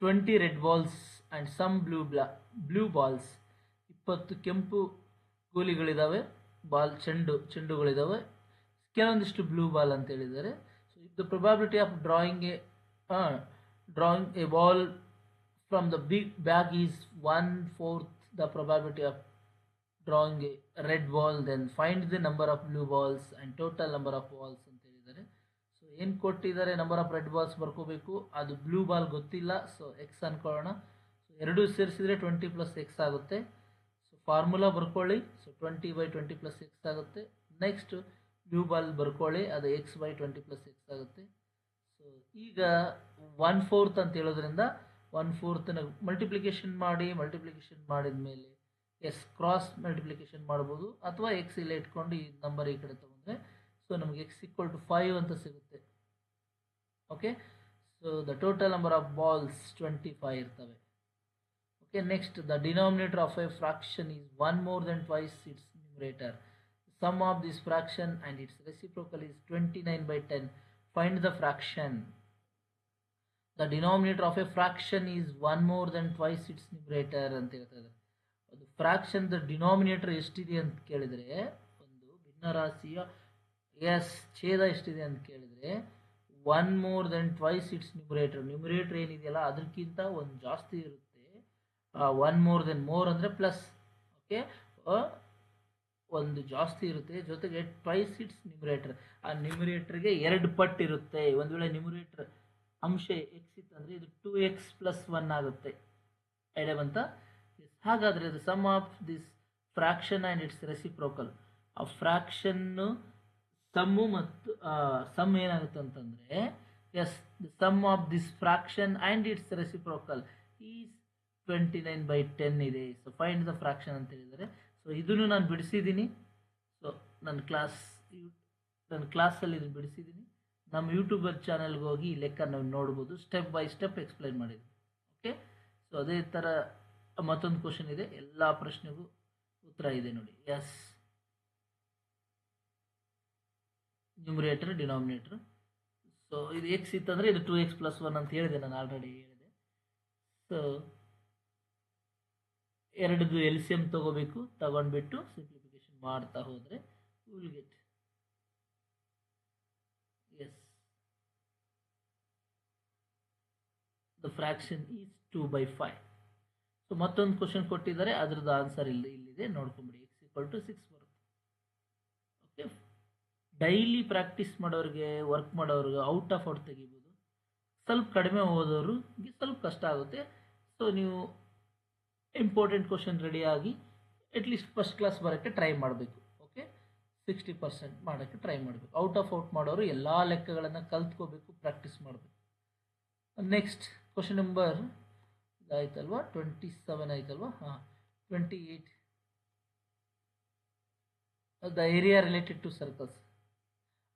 20 red balls and some blue balls, 20 ಕೆಂಪು ಗೋಲಿಗಳಿದ್ದಾವೆ, ಚೆಂಡುಗಳಿದ್ದಾವೆ, ಕೆಲವೊಂದಿಷ್ಟು ಬ್ಲೂ ಬಾಲ್ ಅಂತ ಹೇಳಿದ್ದಾರೆ. So the probability of drawing a ball from the big bag is 1/4 the probability of drawing a red ball, then find the number of blue balls and total number of balls ಅಂತ ಹೇಳಿದ್ದಾರೆ. So ಏನು ಕೊಟ್ಟಿದ್ದಾರೆ, number of red balls ಬರ್ಕೋಬೇಕು, ಅದು blue ball ಗೊತ್ತಿಲ್ಲ, so X ಅನ್ಕೊಳ್ಳೋಣ. So ಎರಡೂ ಸೇರಿಸಿದ್ರೆ 20 + x ಆಗುತ್ತೆ. So formula ಬರ್ಕೊಳ್ಳಿ. ಸೊ 20/20 + x ಆಗುತ್ತೆ. ನೆಕ್ಸ್ಟ್ ಬ್ಲೂ ಬಾಲ್ ಬರ್ಕೊಳ್ಳಿ, ಅದು x/20 + x ಆಗುತ್ತೆ. ಸೊ ಈಗ 1/4 ಅಂತ ಹೇಳೋದ್ರಿಂದ 1/4 ಮಲ್ಟಿಪ್ಲಿಕೇಶನ್ ಮಾಡಿದ ಮೇಲೆ ಎಸ್ ಕ್ರಾಸ್ ಮಲ್ಟಿಪ್ಲಿಕೇಶನ್ ಮಾಡ್ಬೋದು, ಅಥವಾ ಎಕ್ಸ್ ಇಲ್ಲೇ ಇಟ್ಕೊಂಡು ಈ ನಂಬರ್ ಈ ಕಡೆ ತಗೊಂಡ್ರೆ ಸೊ ನಮಗೆ x = 5 ಅಂತ ಸಿಗುತ್ತೆ. Okay, so the total number of balls 25 ಇರ್ತವೆ. Okay, next the denominator of A fraction is 1 more than twice its numerator. Sum of this fraction and its reciprocal is 29/10. Find the fraction. The denominator of a fraction is 1 more than twice its numerator ಅಂತ ಹೇಳ್ತಾರೆ. ಅದು fraction the denominator ಎಷ್ಟಿದೆ ಅಂತ ಕೇಳಿದರೆ, ಒಂದು ಭಿನ್ನರಾಶಿಯ ಛೇದ ಎಷ್ಟಿದೆ ಅಂತ ಕೇಳಿದರೆ 1 more than twice its numerator. Numerator ಏನಿದೆಯಲ್ಲ ಅದಕ್ಕಿಂತ ಒಂದು ಜಾಸ್ತಿ ಇರುತ್ತೆ. 1 more than more ಅಂದರೆ ಪ್ಲಸ್. ಓಕೆ, ಒಂದು ಜಾಸ್ತಿ ಇರುತ್ತೆ, ಜೊತೆಗೆ ಟ್ವೈಸ್ ಇಟ್ಸ್ ನ್ಯೂಮರೇಟರ್. ಆ ನ್ಯೂಮರೇಟರ್ಗೆ 2 ಪಟ್ಟು ಇರುತ್ತೆ. ಒಂದು ವೇಳೆ ನ್ಯೂಮರೇಟರ್ ಅಂಶ ಎಕ್ಸ್ ಇತ್ತಂದರೆ ಇದು 2x + 1 ಆಗುತ್ತೆ. ಐಡಿಯಾ ಬಂತ? ಹಾಗಾದರೆ ಅದು sum of this fraction and its reciprocal. ಆ ಫ್ರಾಕ್ಷನ್ನು ಸಮ್ಮು ಮತ್ತು ಸಮ್ ಏನಾಗುತ್ತೆ ಅಂತಂದರೆ yes the sum of this fraction and its reciprocal is 29/10 ಇದೆ. ಸೊ ಫೈಂಡ್ ದ ಫ್ರಾಕ್ಷನ್ ಅಂತ ಹೇಳಿದರೆ, ಸೊ ಇದನ್ನು ನಾನು ಬಿಡಿಸಿದ್ದೀನಿ. ಸೊ ನನ್ನ ಕ್ಲಾಸಲ್ಲಿ ಇದನ್ನು ಬಿಡಿಸಿದ್ದೀನಿ. ನಮ್ಮ ಯೂಟ್ಯೂಬರ್ ಚಾನಲ್ಗೆ ಹೋಗಿ ಈ ಲೆಕ್ಕ ನಾವು ನೋಡ್ಬೋದು, ಸ್ಟೆಪ್ ಬೈ ಸ್ಟೆಪ್ ಎಕ್ಸ್ಪ್ಲೈನ್ ಮಾಡಿದ್ದೀನಿ. ಓಕೆ, ಸೊ ಅದೇ ಥರ ಮತ್ತೊಂದು ಕ್ವಶನ್ ಇದೆ, ಎಲ್ಲ ಪ್ರಶ್ನೆಗೂ ಉತ್ತರ ಇದೆ ನೋಡಿ. Yes, numerator denominator. ಸೊ ಇದು ಎಕ್ಸ್ ಇತ್ತಂದರೆ ಇದು 2x + 1 ಅಂತ ಹೇಳಿದೆ, ನಾನು ಆಲ್ರೆಡಿ ಹೇಳಿದೆ. ಸೊ ಎರಡದು LCM ತಗೋಬೇಕು, ತಗೊಂಡ್ಬಿಟ್ಟು ಸಿಂಪ್ಲಿಫಿಕೇಶನ್ ಮಾಡ್ತಾ ಹೋದರೆ will get yes the fraction is 2/5. So ಮತ್ತೊಂದು ಕ್ವಶನ್ ಕೊಟ್ಟಿದ್ದಾರೆ, ಅದ್ರದ್ದು ಆನ್ಸರ್ ಇಲ್ಲಿದೆ, ನೋಡ್ಕೊಂಬಿಡಿ. x = 6 ಬರುತ್ತೆ. ಓಕೆ, ಡೈಲಿ ಪ್ರಾಕ್ಟೀಸ್ ಮಾಡೋರಿಗೆ, ವರ್ಕ್ ಮಾಡೋರಿಗೆ ಔಟ್ ಆಫ್ ಔಟ್ ತೆಗಿಬೋದು. ಸ್ವಲ್ಪ ಕಡಿಮೆ ಓದೋರಿಗೆ ಸ್ವಲ್ಪ ಕಷ್ಟ ಆಗುತ್ತೆ. ಸೊ ನೀವು ಇಂಪಾರ್ಟೆಂಟ್ ಕ್ವಶನ್ ರೆಡಿಯಾಗಿ ಅಟ್ಲೀಸ್ಟ್ ಫಸ್ಟ್ ಕ್ಲಾಸ್ ಬರೋಕ್ಕೆ ಟ್ರೈ ಮಾಡಬೇಕು. ಓಕೆ, 60% ಮಾಡೋಕ್ಕೆ ಟ್ರೈ ಮಾಡಬೇಕು. ಔಟ್ ಆಫ್ ಔಟ್ ಮಾಡೋರು ಎಲ್ಲ ಲೆಕ್ಕಗಳನ್ನು ಕಲ್ತ್ಕೋಬೇಕು, ಪ್ರಾಕ್ಟೀಸ್ ಮಾಡಬೇಕು. ನೆಕ್ಸ್ಟ್ ಕ್ವಶನ್ ನಂಬರ್ ಆಯ್ತಲ್ವಾ, 27 ಆಯ್ತಲ್ವಾ? ಹಾಂ, 28. The area related to circles,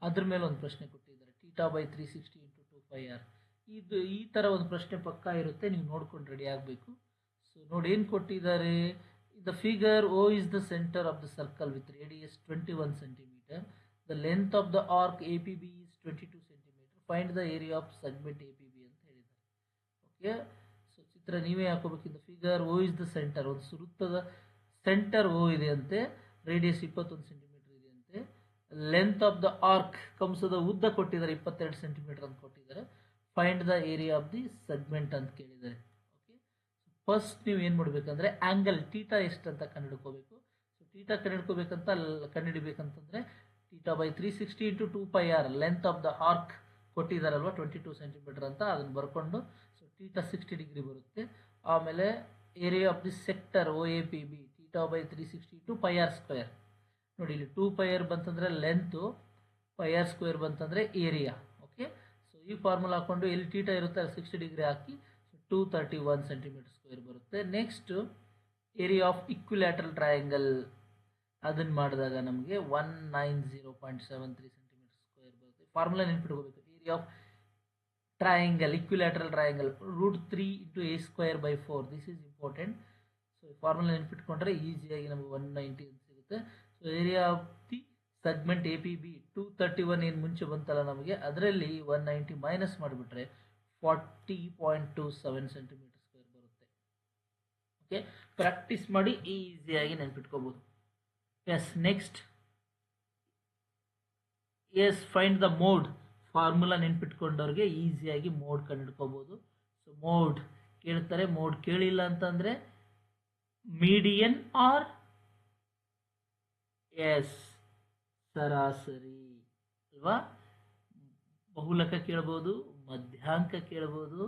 ಅದ್ರ ಮೇಲೆ ಒಂದು ಪ್ರಶ್ನೆ ಕೊಟ್ಟಿದ್ದಾರೆ. θ/360 × 2πr. ಇದು ಈ ಥರ ಒಂದು ಪ್ರಶ್ನೆ ಪಕ್ಕಾ ಇರುತ್ತೆ, ನೀವು ನೋಡ್ಕೊಂಡು ರೆಡಿ ಆಗಬೇಕು. ಸೊ ನೋಡಿ ಏನು ಕೊಟ್ಟಿದ್ದಾರೆ. The figure O is the centre of the circle with radius 21 cm. The length of the arc APB is 22 cm. Find the area of segment APB ಅಂತ ಹೇಳಿದ್ದಾರೆ. ಓಕೆ, ಸೊ ಚಿತ್ರ ನೀವೇ ಹಾಕೋಬೇಕಿದ್ದ. Figure O is the centre, ಒಂದು ವೃತ್ತದ centre O ಇದೆ ಅಂತೆ, radius 21 cm ಇದೆ ಅಂತೆ. ಲೆಂತ್ ಆಫ್ ದ ಆರ್ಕ್, ಕಂಸದ ಉದ್ದ ಕೊಟ್ಟಿದ್ದಾರೆ 22 cm ಅಂತ ಕೊಟ್ಟಿದ್ದಾರೆ. Find the area of the segment ಅಂತ ಕೇಳಿದ್ದಾರೆ. ಓಕೆ, ಫಸ್ಟ್ ನೀವು ಏನು ಮಾಡಬೇಕಂದ್ರೆ ಆ್ಯಂಗಲ್ ಥೀಟಾ ಎಷ್ಟು ಅಂತ ಕಂಡುಹಿಡ್ಕೋಬೇಕು. ಸೊ ಥೀಟಾ ಕಂಡುಹಿಡಿಬೇಕಂತಂದರೆ θ/360 × 2πr. Length of the arc ಕೊಟ್ಟಿದ್ದಾರಲ್ವ 22 cm ಅಂತ, ಅದನ್ನು ಬರ್ಕೊಂಡು ಸೊ θ 60 ಡಿಗ್ರಿ ಬರುತ್ತೆ. ಆಮೇಲೆ area of the sector OAPB θ/360 × πr². ನೋಡಿ, ಇಲ್ಲಿ 2πr ಬಂತಂದರೆ ಲೆಂತು, πr² ಬಂತಂದರೆ ಏರಿಯಾ. ಓಕೆ, ಸೊ ಈ ಫಾರ್ಮುಲಾ ಹಾಕ್ಕೊಂಡು ಎಲ್ಲಿ ಥೀಟಾ ಇರುತ್ತೆ ಅಲ್ಲಿ 60 ಡಿಗ್ರಿ ಹಾಕಿ 231 cm² ಬರುತ್ತೆ. Next area of equilateral triangle, ಅದನ್ನು ಮಾಡಿದಾಗ ನಮಗೆ 190.73 cm² ಬರುತ್ತೆ. ಫಾರ್ಮುಲಾ ನೆನ್ಪಿಟ್ಕೋಬೇಕು. Area of triangle, equilateral triangle √3 × a²/4. This is important. So formula ನೆನ್ಪಿಟ್ಕೊಂಡ್ರೆ ಈಸಿಯಾಗಿ ನಮಗೆ 190 ಅಂತ ಸಿಗುತ್ತೆ. So area of the segment APB 231 ಏನು ಮುಂಚೆ ಬಂತಲ್ಲ ನಮಗೆ, ಅದರಲ್ಲಿ 190 ಮೈನಸ್ ಮಾಡಿಬಿಟ್ರೆ 40.27 cm² ಬರುತ್ತೆ. ಓಕೆ, ಪ್ರಾಕ್ಟೀಸ್ ಮಾಡಿ ಈಸಿಯಾಗಿ ನೆನ್ಪಿಟ್ಕೋಬೋದು. Yes, next yes find the mode. Formula ನೆನ್ಪಿಟ್ಕೊಂಡವ್ರಿಗೆ ಈಸಿಯಾಗಿ ಮೋಡ್ ಕಂಡುಹಿಡ್ಕೋಬೋದು. ಸೊ ಮೋಡ್ ಕೇಳ್ತಾರೆ. ಮೋಡ್ ಕೇಳಿಲ್ಲ ಅಂತಂದರೆ ಮೀಡಿಯನ್ ಆರ್ ಎಸ್ ಸರಾಸರಿ ಅಲ್ವಾ. ಬಹುಲಕ ಕೇಳ್ಬೋದು, ಮಧ್ಯಾಂಕ ಕೇಳ್ಬೋದು,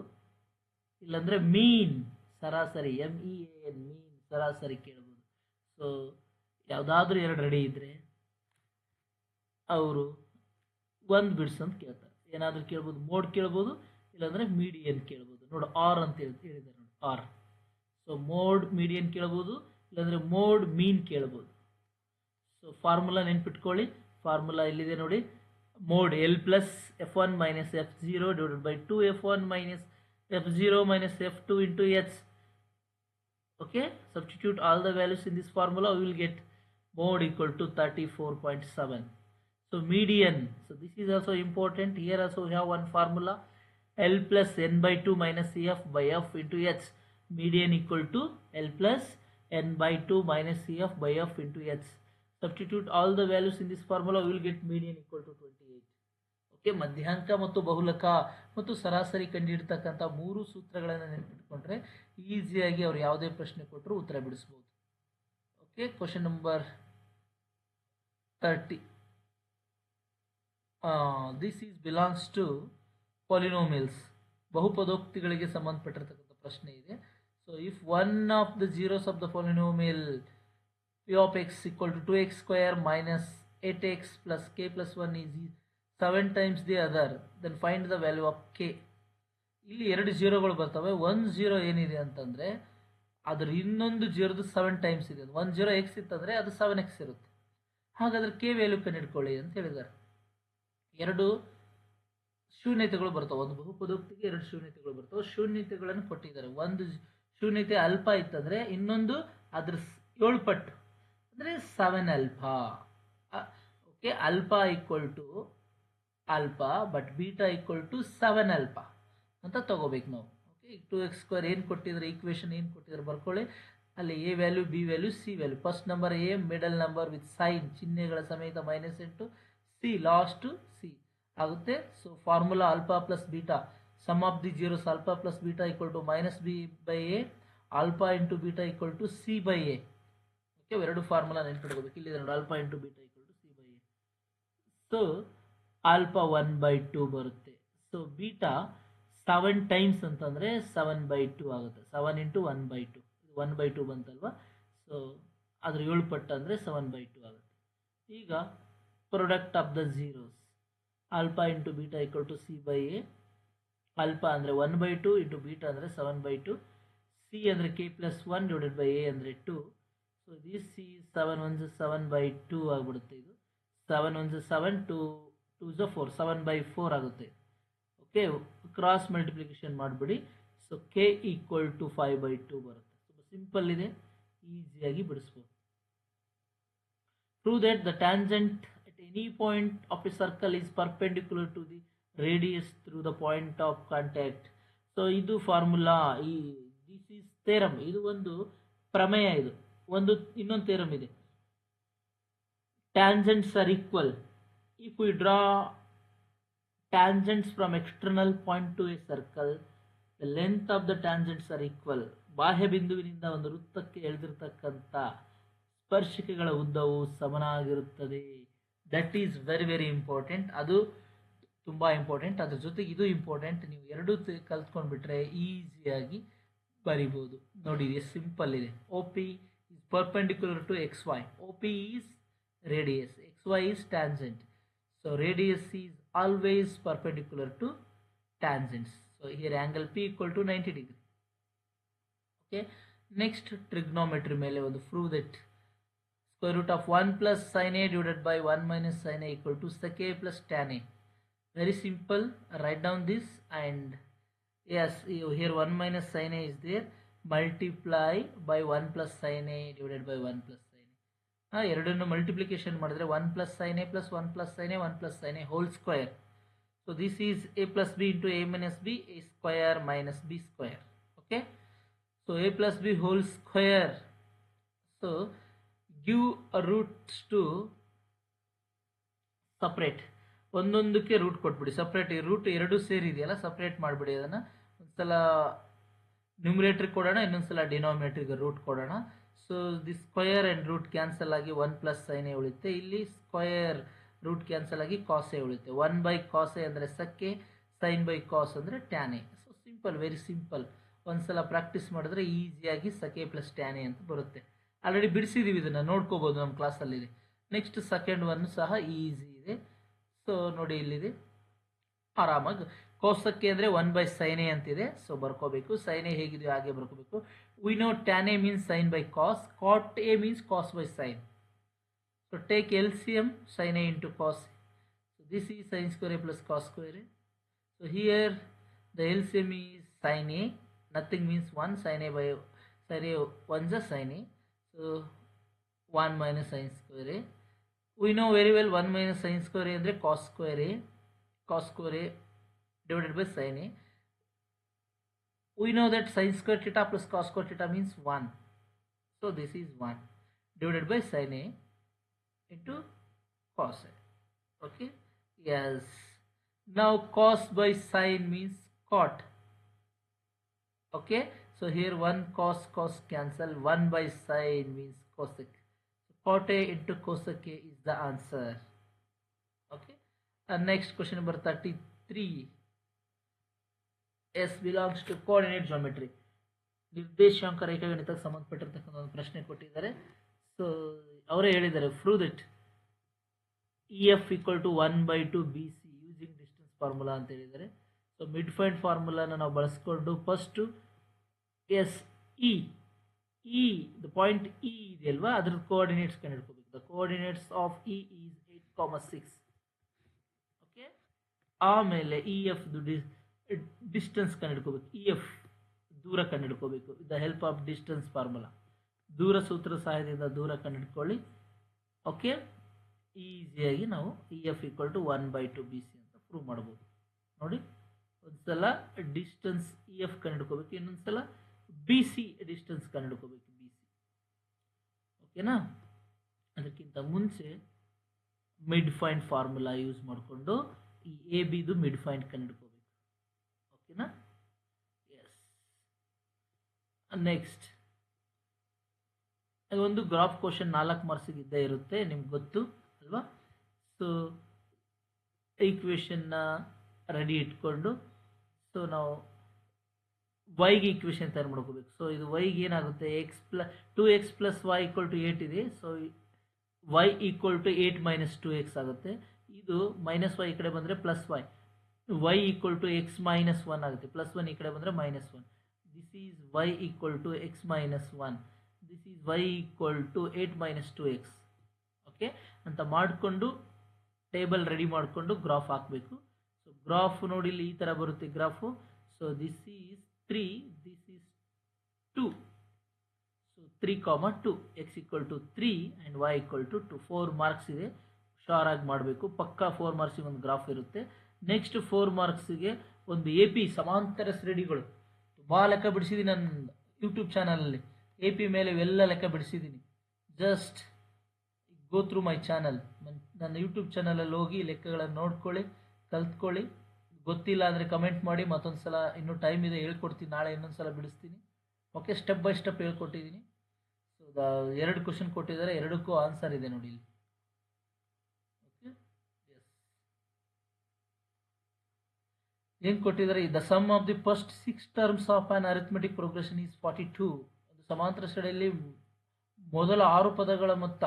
ಇಲ್ಲಾಂದರೆ ಮೀನ್ ಸರಾಸರಿ MEAN ಮೀನ್ ಸರಾಸರಿ ಕೇಳ್ಬೋದು. ಸೊ ಯಾವುದಾದ್ರೂ ಎರಡು ರೆಡಿ ಇದ್ದರೆ ಅವರು ಒಂದು ಬಿಡ್ಸ್ ಅಂತ ಕೇಳ್ತಾರೆ. ಏನಾದರೂ ಕೇಳ್ಬೋದು, ಮೋಡ್ ಕೇಳ್ಬೋದು, ಇಲ್ಲಾಂದರೆ ಮೀಡಿಯನ್ ಕೇಳ್ಬೋದು. ನೋಡು ಆರ್ ಅಂತ ಹೇಳಿದ್ದಾರೆ ನೋಡಿ, ಆರ್. ಸೊ ಮೋಡ್ ಮೀಡಿಯನ್ ಕೇಳ್ಬೋದು, ಇಲ್ಲಾಂದರೆ ಮೋಡ್ ಮೀನ್ ಕೇಳ್ಬೋದು. ಸೊ ಫಾರ್ಮುಲಾ ನೆನ್ಪಿಟ್ಕೊಳ್ಳಿ. ಫಾರ್ಮುಲಾ ಇಲ್ಲಿದೆ ನೋಡಿ, mode L plus F1 minus F0 divided by 2F1 minus F0 minus F2 into H. Okay, substitute all the values in this formula, we will get mode equal to 34.7. So median, so this is also important. Here also we have one formula, L plus n by 2 minus CF by F into H. Median equal to L plus n by 2 minus CF by F into H. Substitute all the values in this formula, we will get median equal to 28. Okay, ಮಧ್ಯಾಂಕ ಮತ್ತು ಬಹುಲಕ ಮತ್ತು ಸರಾಸರಿ ಕಂಡುಹಿಡ್ತಕ್ಕಂಥ ಮೂರು ಸೂತ್ರಗಳನ್ನು ನೆನಪಿಟ್ಕೊಂಡ್ರೆ ಈಸಿಯಾಗಿ ಅವ್ರು ಯಾವುದೇ ಪ್ರಶ್ನೆ ಕೊಟ್ಟರು ಉತ್ತರ ಬಿಡಿಸ್ಬೋದು. Okay, question number 30. This is belongs to polynomials. ಬಹುಪದೋಕ್ತಿಗಳಿಗೆ ಸಂಬಂಧಪಟ್ಟಿರ್ತಕ್ಕಂಥ ಪ್ರಶ್ನೆ ಇದೆ. So if one of the zeros of the polynomial p of x equal to 2x square minus 8x plus k plus 1 is 7 times the other, then find the value of k. ಇಲ್ಲಿ ಎರಡು ಜೀರೋಗಳು ಬರ್ತವೆ. ಒಂದು zero ಏನಿದೆ ಅಂತಂದರೆ ಅದ್ರ ಇನ್ನೊಂದು ಜೀರೋದು 7 times ಇದೆ. 1 0 x ಇತ್ತಂದರೆ ಅದು 7x ಇರುತ್ತೆ. ಹಾಗಾದರೆ ಕೆ ವ್ಯಾಲ್ಯೂ ಕಂಡುಹಿಡ್ಕೊಳ್ಳಿ ಅಂತ ಹೇಳಿದ್ದಾರೆ. ಎರಡು ಶೂನ್ಯತೆಗಳು ಬರ್ತವೆ. ಒಂದು ಬಹುಪದೋಕ್ತಿಗೆ ಎರಡು ಶೂನ್ಯತೆಗಳು ಬರ್ತವೆ. ಶೂನ್ಯತೆಗಳನ್ನು ಕೊಟ್ಟಿದ್ದಾರೆ. ಒಂದು ಶೂನ್ಯತೆ ಅಲ್ಪ ಇತ್ತಂದರೆ ಇನ್ನೊಂದು ಅದ್ರ 7 ಪಟ್ಟು ಅಂದರೆ 7 alpha. Okay, alpha equal to alpha but beta equal to 7 alpha ಅಂತ ತಗೋಬೇಕು ನಾವು. ಓಕೆ, 2x ಸ್ಕ್ವೇರ್ ಏನು ಕೊಟ್ಟಿದ್ದಾರೆ, ಈಕ್ವೇಷನ್ ಏನು ಕೊಟ್ಟಿದ್ದಾರೆ ಬರ್ಕೊಳ್ಳಿ. ಅಲ್ಲಿ A value, B value, C value. First number A, middle number with sign ಚಿಹ್ನೆಗಳ ಸಮೇತ -8, ಸಿ ಲಾಸ್ಟ್ ಸಿ ಆಗುತ್ತೆ. So formula alpha plus beta, sum of the zeros alpha plus beta equal to -b by A, alpha into beta equal to C by A. Okay, ಎರಡು formula ನೆನ್ಪಿಟ್ಕೋಬೇಕು. ಇಲ್ಲಿದೆ ನೋಡಿ, alpha into beta equal to C by A. So alpha 1/2 ಬರುತ್ತೆ. So beta 7 times ಅಂತಂದರೆ 7/2 ಆಗುತ್ತೆ. 7 into 1/2, 1/2 ಬಂತಲ್ವಾ. So ಅದ್ರ 7 ಪಟ್ಟು ಅಂದರೆ 7/2 ಆಗುತ್ತೆ. ಈಗ product of the zeros, alpha into beta equal to C by A. Alpha ಅಂದರೆ 1/2 ಇಂಟು ಬೀಟಾ ಅಂದರೆ 7/2, ಸಿ ಅಂದರೆ k plus 1 divided by A ಅಂದರೆ 2. ಸೊ ದಿಸ್ ಸಿ 7 1 7/2 ಆಗಿಬಿಡುತ್ತೆ. ಇದು 7 1 7, 2 2 4, 7/4 ಆಗುತ್ತೆ. ಓಕೆ, ಕ್ರಾಸ್ ಮಲ್ಟಿಪ್ಲಿಕೇಶನ್ ಮಾಡಿಬಿಡಿ. ಸೊ ಕೆ ಈಕ್ವಲ್ ಟು 5/2 ಬರುತ್ತೆ. ತುಂಬ ಸಿಂಪಲ್ ಇದೆ, ಈಸಿಯಾಗಿ ಬಿಡಿಸ್ಬೋದು. Prove that the tangent at any point of a circle is perpendicular to the radius through the point of contact. So ಇದು ಫಾರ್ಮುಲಾ, ದಿಸ್ ಈಸ್ ಥೇರಮ್. ಇದು ಒಂದು ಪ್ರಮೇಯ. ಇದು ಇನ್ನೊಂದು ಥೇರಮ್ ಇದೆ. Tangents are equal if we draw tangents from external point to a circle, the length of the tangents are equal. ಬಾಹ್ಯ ಬಿಂದುವಿನಿಂದ ಒಂದು ವೃತ್ತಕ್ಕೆ ಎಳೆದಿರ್ತಕ್ಕಂಥ ಸ್ಪರ್ಶಿಕೆಗಳ ಉದ್ದವು ಸಮನಾಗಿರುತ್ತದೆ. That is very very important. ಅದು ತುಂಬ ಇಂಪಾರ್ಟೆಂಟ್. ಅದ್ರ ಜೊತೆಗೆ ಇದು ಇಂಪಾರ್ಟೆಂಟ್. ನೀವು ಎರಡೂ ಕಲ್ತ್ಕೊಂಡ್ಬಿಟ್ರೆ ಈಸಿಯಾಗಿ ಬರಿಬೋದು. ನೋಡಿ, ಎಷ್ಟು ಸಿಂಪಲ್ ಇದೆ. OP is perpendicular to XY. OP is radius, XY is tangent. So radius is always perpendicular to tangents. So here angle P equal to 90 degree. Okay, next trigonometry ಮೇಲೆ ಒಂದು prove that square root of 1 plus sin A divided by 1 minus sin A equal to sec A plus tan A. Very simple. Write down this, and yes, here 1 minus sin A is there. Multiply by 1 plus sin A divided by 1 plus ಎರಡನ್ನು multiplication ಮಾಡಿದ್ರೆ 1 plus sin A plus 1 plus sin A 1 plus sin A whole square. So this is A plus B into A minus B, A square minus B square. Okay, so A plus B whole square. So give a roots to separate. ಒಂದೊಂದಕ್ಕೆ root ಕೊಟ್ಬಿಡಿ. Separate ಈ root ಎರಡು ಸೇರಿದೆಯಲ್ಲ, separate ಮಾಡಿಬಿಡಿ. ಅದನ್ನು ಒಂದ್ಸಲ ನ್ಯೂಮಿನೇಟ್ರಿಗೆ ಕೊಡೋಣ, ಇನ್ನೊಂದ್ಸಲ ಡಿನಾಮಿನೇಟ್ರಿಗೆ ರೂಟ್ ಕೊಡೋಣ. So the square and root cancel ಆಗಿ 1 ಪ್ಲಸ್ ಸೈನ್ ಎ ಉಳಿಯುತ್ತೆ. ಇಲ್ಲಿ ಸ್ಕ್ವಯರ್ ರೂಟ್ ಕ್ಯಾನ್ಸಲ್ ಆಗಿ ಕಾಸ್ ಎ ಉಳಿಯುತ್ತೆ. 1 ಬೈ ಕಾಸ್ ಎ ಅಂದರೆ ಸಕ್ಕೆ, ಸೈನ್ ಬೈ ಕಾಸ್ ಅಂದರೆ tan A. So simple, very simple. ಒಂದ್ಸಲ ಪ್ರಾಕ್ಟೀಸ್ ಮಾಡಿದ್ರೆ ಈಸಿಯಾಗಿ ಸಕೆ ಪ್ಲಸ್ ಟ್ಯಾನ್ ಎ ಅಂತ ಬರುತ್ತೆ. ಆಲ್ರೆಡಿ ಬಿಡಿಸಿದ್ದೀವಿ, ಇದನ್ನು ನೋಡ್ಕೋಬೋದು ನಮ್ಮ ಕ್ಲಾಸಲ್ಲಿ. ನೆಕ್ಸ್ಟ್ ಸೆಕೆಂಡ್ ಒನ್ ಸಹ ಈಸಿ ಇದೆ. ಸೊ ನೋಡಿ ಇಲ್ಲಿದೆ ಆರಾಮಾಗಿ. ಕೋಸಕ್ಕೆ ಅಂದರೆ 1 ಬೈ ಸೈನ್ ಎ ಅಂತಿದೆ. ಸೊ ಬರ್ಕೋಬೇಕು. ಸೈನ್ ಎ ಹೇಗಿದೆಯೋ ಹಾಗೆ ಬರ್ಕೋಬೇಕು. We know tan A means sine by cos, cot A means cos by sine. So take LCM sin a into cos a. So this is sin square a plus cos square a. So here the LCM is sin a, nothing means 1, sin a by sin a 1 is sin a. So 1 minus sin square a. We know very well 1 minus sin square a andre cos square a, cos square a divided by sin a. We know that sin square theta plus cos square theta means 1. So this is 1 divided by sin a into cos a. Okay, yes. Now cos by sin means cot. Okay, so here 1 cos cos cancel, 1 by sin means cosec. So cot a into cosec a is the answer. Okay, and next question number 33. S belongs to coordinate geometry. ನಿರ್ದೇಶಾಂಕ ರೇಖಾಗಣಿತಕ್ಕೆ ಸಂಬಂಧಪಟ್ಟಿರ್ತಕ್ಕಂಥ ಒಂದು ಪ್ರಶ್ನೆ ಕೊಟ್ಟಿದ್ದಾರೆ. So ಅವರೇ ಹೇಳಿದ್ದಾರೆ, prove that EF equal to 1 by 2 BC using distance formula ಅಂತ ಹೇಳಿದ್ದಾರೆ. So mid point ಫಾರ್ಮುಲಾನ ನಾವು ಬಳಸ್ಕೊಂಡು first E the point E ಇದೆಯಲ್ವಾ, ಅದ್ರ ಕೋಆರ್ಡಿನೇಟ್ಸ್ ಕಂಡುಹಿಡ್ಕೋಬೇಕು. The coordinates of E is 8,6. Okay, ಆಮೇಲೆ EF ಡಿಸ್ಟೆನ್ಸ್ ಕಂಡುಹಿಡ್ಕೋಬೇಕು. EF ದೂರ ಕಂಡುಹಿಡ್ಕೋಬೇಕು. The help of distance formula, ದೂರ ಸೂತ್ರದ ಸಹಾಯದಿಂದ ದೂರ ಕಂಡುಹಿಡ್ಕೊಳ್ಳಿ. ಓಕೆ, ಈಸಿಯಾಗಿ ನಾವು EF equal to 1 by 2 BC ಅಂತ ಪ್ರೂವ್ ಮಾಡ್ಬೋದು. ನೋಡಿ, ಒಂದ್ಸಲ ಡಿಸ್ಟೆನ್ಸ್ EF ಕಂಡುಹಿಡ್ಕೋಬೇಕು, ಇನ್ನೊಂದ್ಸಲ BC ಡಿಸ್ಟೆನ್ಸ್ ಕಂಡುಹಿಡ್ಕೋಬೇಕು, BC. ಓಕೆನಾ? ಅದಕ್ಕಿಂತ ಮುಂಚೆ ಮಿಡ್ ಪಾಯಿಂಟ್ ಫಾರ್ಮುಲಾ ಯೂಸ್ ಮಾಡಿಕೊಂಡು ಈ ABದು ಮಿಡ್ ಪಾಯಿಂಟ್ ಕಂಡುಹಿಡ್ಕೋಬೇಕು. ಓಕೆನಾ? ಎಸ್. ನೆಕ್ಸ್ಟ್ ಒಂದು ಗ್ರಾಫ್ ಕ್ವಶನ್ 4 ಮಾರ್ಕ್ಸಿಗೆ ಇದ್ದೇ ಇರುತ್ತೆ, ನಿಮ್ಗೆ ಗೊತ್ತು ಅಲ್ವಾ? ಸೊ ಈಕ್ವೇಷನ್ನ ರೆಡಿ ಇಟ್ಕೊಂಡು, ಸೊ ನಾವು ವೈಗೆ ಈಕ್ವೇಷನ್ ತಯಾರು ಮಾಡ್ಕೋಬೇಕು. ಸೊ ಇದು ವೈಗೆ ಏನಾಗುತ್ತೆ, 2x plus y equal to 8 ಇದೆ. So y equal to 8 minus 2x ಆಗುತ್ತೆ. ಇದು ಮೈನಸ್ y ಈ ಕಡೆ ಬಂದರೆ plus y equal to x minus 1 ಆಗುತ್ತೆ. ಪ್ಲಸ್ 1 ಈ ಕಡೆ ಬಂದರೆ minus 1. This is y equal to x minus 1. This is y equal to 8 minus 2x. Okay ಅಂತ ಮಾಡಿಕೊಂಡು ಟೇಬಲ್ ರೆಡಿ ಮಾಡಿಕೊಂಡು ಗ್ರಾಫ್ ಹಾಕಬೇಕು. ಸೊ ಗ್ರಾಫ್ ನೋಡಿ ಇಲ್ಲಿ ಈ ಥರ ಬರುತ್ತೆ graph. So this is 3, this is 2. So 3, 2, x equal to 3 and y equal to 2. 4 marks ಇದೆ, ಶೋರ್ ಆಗಿ ಮಾಡಬೇಕು. ಪಕ್ಕ 4 ಮಾರ್ಕ್ಸಿಗೆ ಒಂದು ಗ್ರಾಫ್ ಇರುತ್ತೆ. ನೆಕ್ಸ್ಟ್ 4 ಮಾರ್ಕ್ಸಿಗೆ ಒಂದು AP ಸಮಾಂತರ ಶ್ರೇಣಿಗಳು ತುಂಬ ಲೆಕ್ಕ ಬಿಡಿಸಿದ್ದೀನಿ ನನ್ನ ಯೂಟ್ಯೂಬ್ ಚಾನಲಲ್ಲಿ. AP ಮೇಲೆ ಇವೆಲ್ಲ ಲೆಕ್ಕ ಬಿಡಿಸಿದ್ದೀನಿ. Just go through my channel, ನನ್ನ ಯೂಟ್ಯೂಬ್ ಚಾನಲಲ್ಲಿ ಹೋಗಿ ಲೆಕ್ಕಗಳನ್ನು ನೋಡ್ಕೊಳ್ಳಿ, ಕಲ್ತ್ಕೊಳ್ಳಿ. ಗೊತ್ತಿಲ್ಲ ಅಂದರೆ ಕಮೆಂಟ್ ಮಾಡಿ, ಮತ್ತೊಂದು ಸಲ ಇನ್ನೂ ಟೈಮ್ ಇದೆ ಹೇಳ್ಕೊಡ್ತೀನಿ, ನಾಳೆ ಇನ್ನೊಂದು ಸಲ ಬಿಡಿಸ್ತೀನಿ. ಓಕೆ, ಸ್ಟೆಪ್ ಬೈ ಸ್ಟೆಪ್ ಹೇಳ್ಕೊಟ್ಟಿದ್ದೀನಿ. ಸೊ 2 ಕ್ವಶನ್ ಕೊಟ್ಟಿದ್ದಾರೆ, 2ಕ್ಕೂ ಆನ್ಸರ್ ಇದೆ ನೋಡಿ ಇಲ್ಲಿ. Okay, yes. ಏನು ಕೊಟ್ಟಿದ್ದಾರೆ, the sum of the first 6 terms of an arithmetic progression is 42. ಒಂದು ಸಮಾಂತರ ಶ್ರೇಣಿಯಲ್ಲಿ ಮೊದಲ 6 ಪದಗಳ ಮೊತ್ತ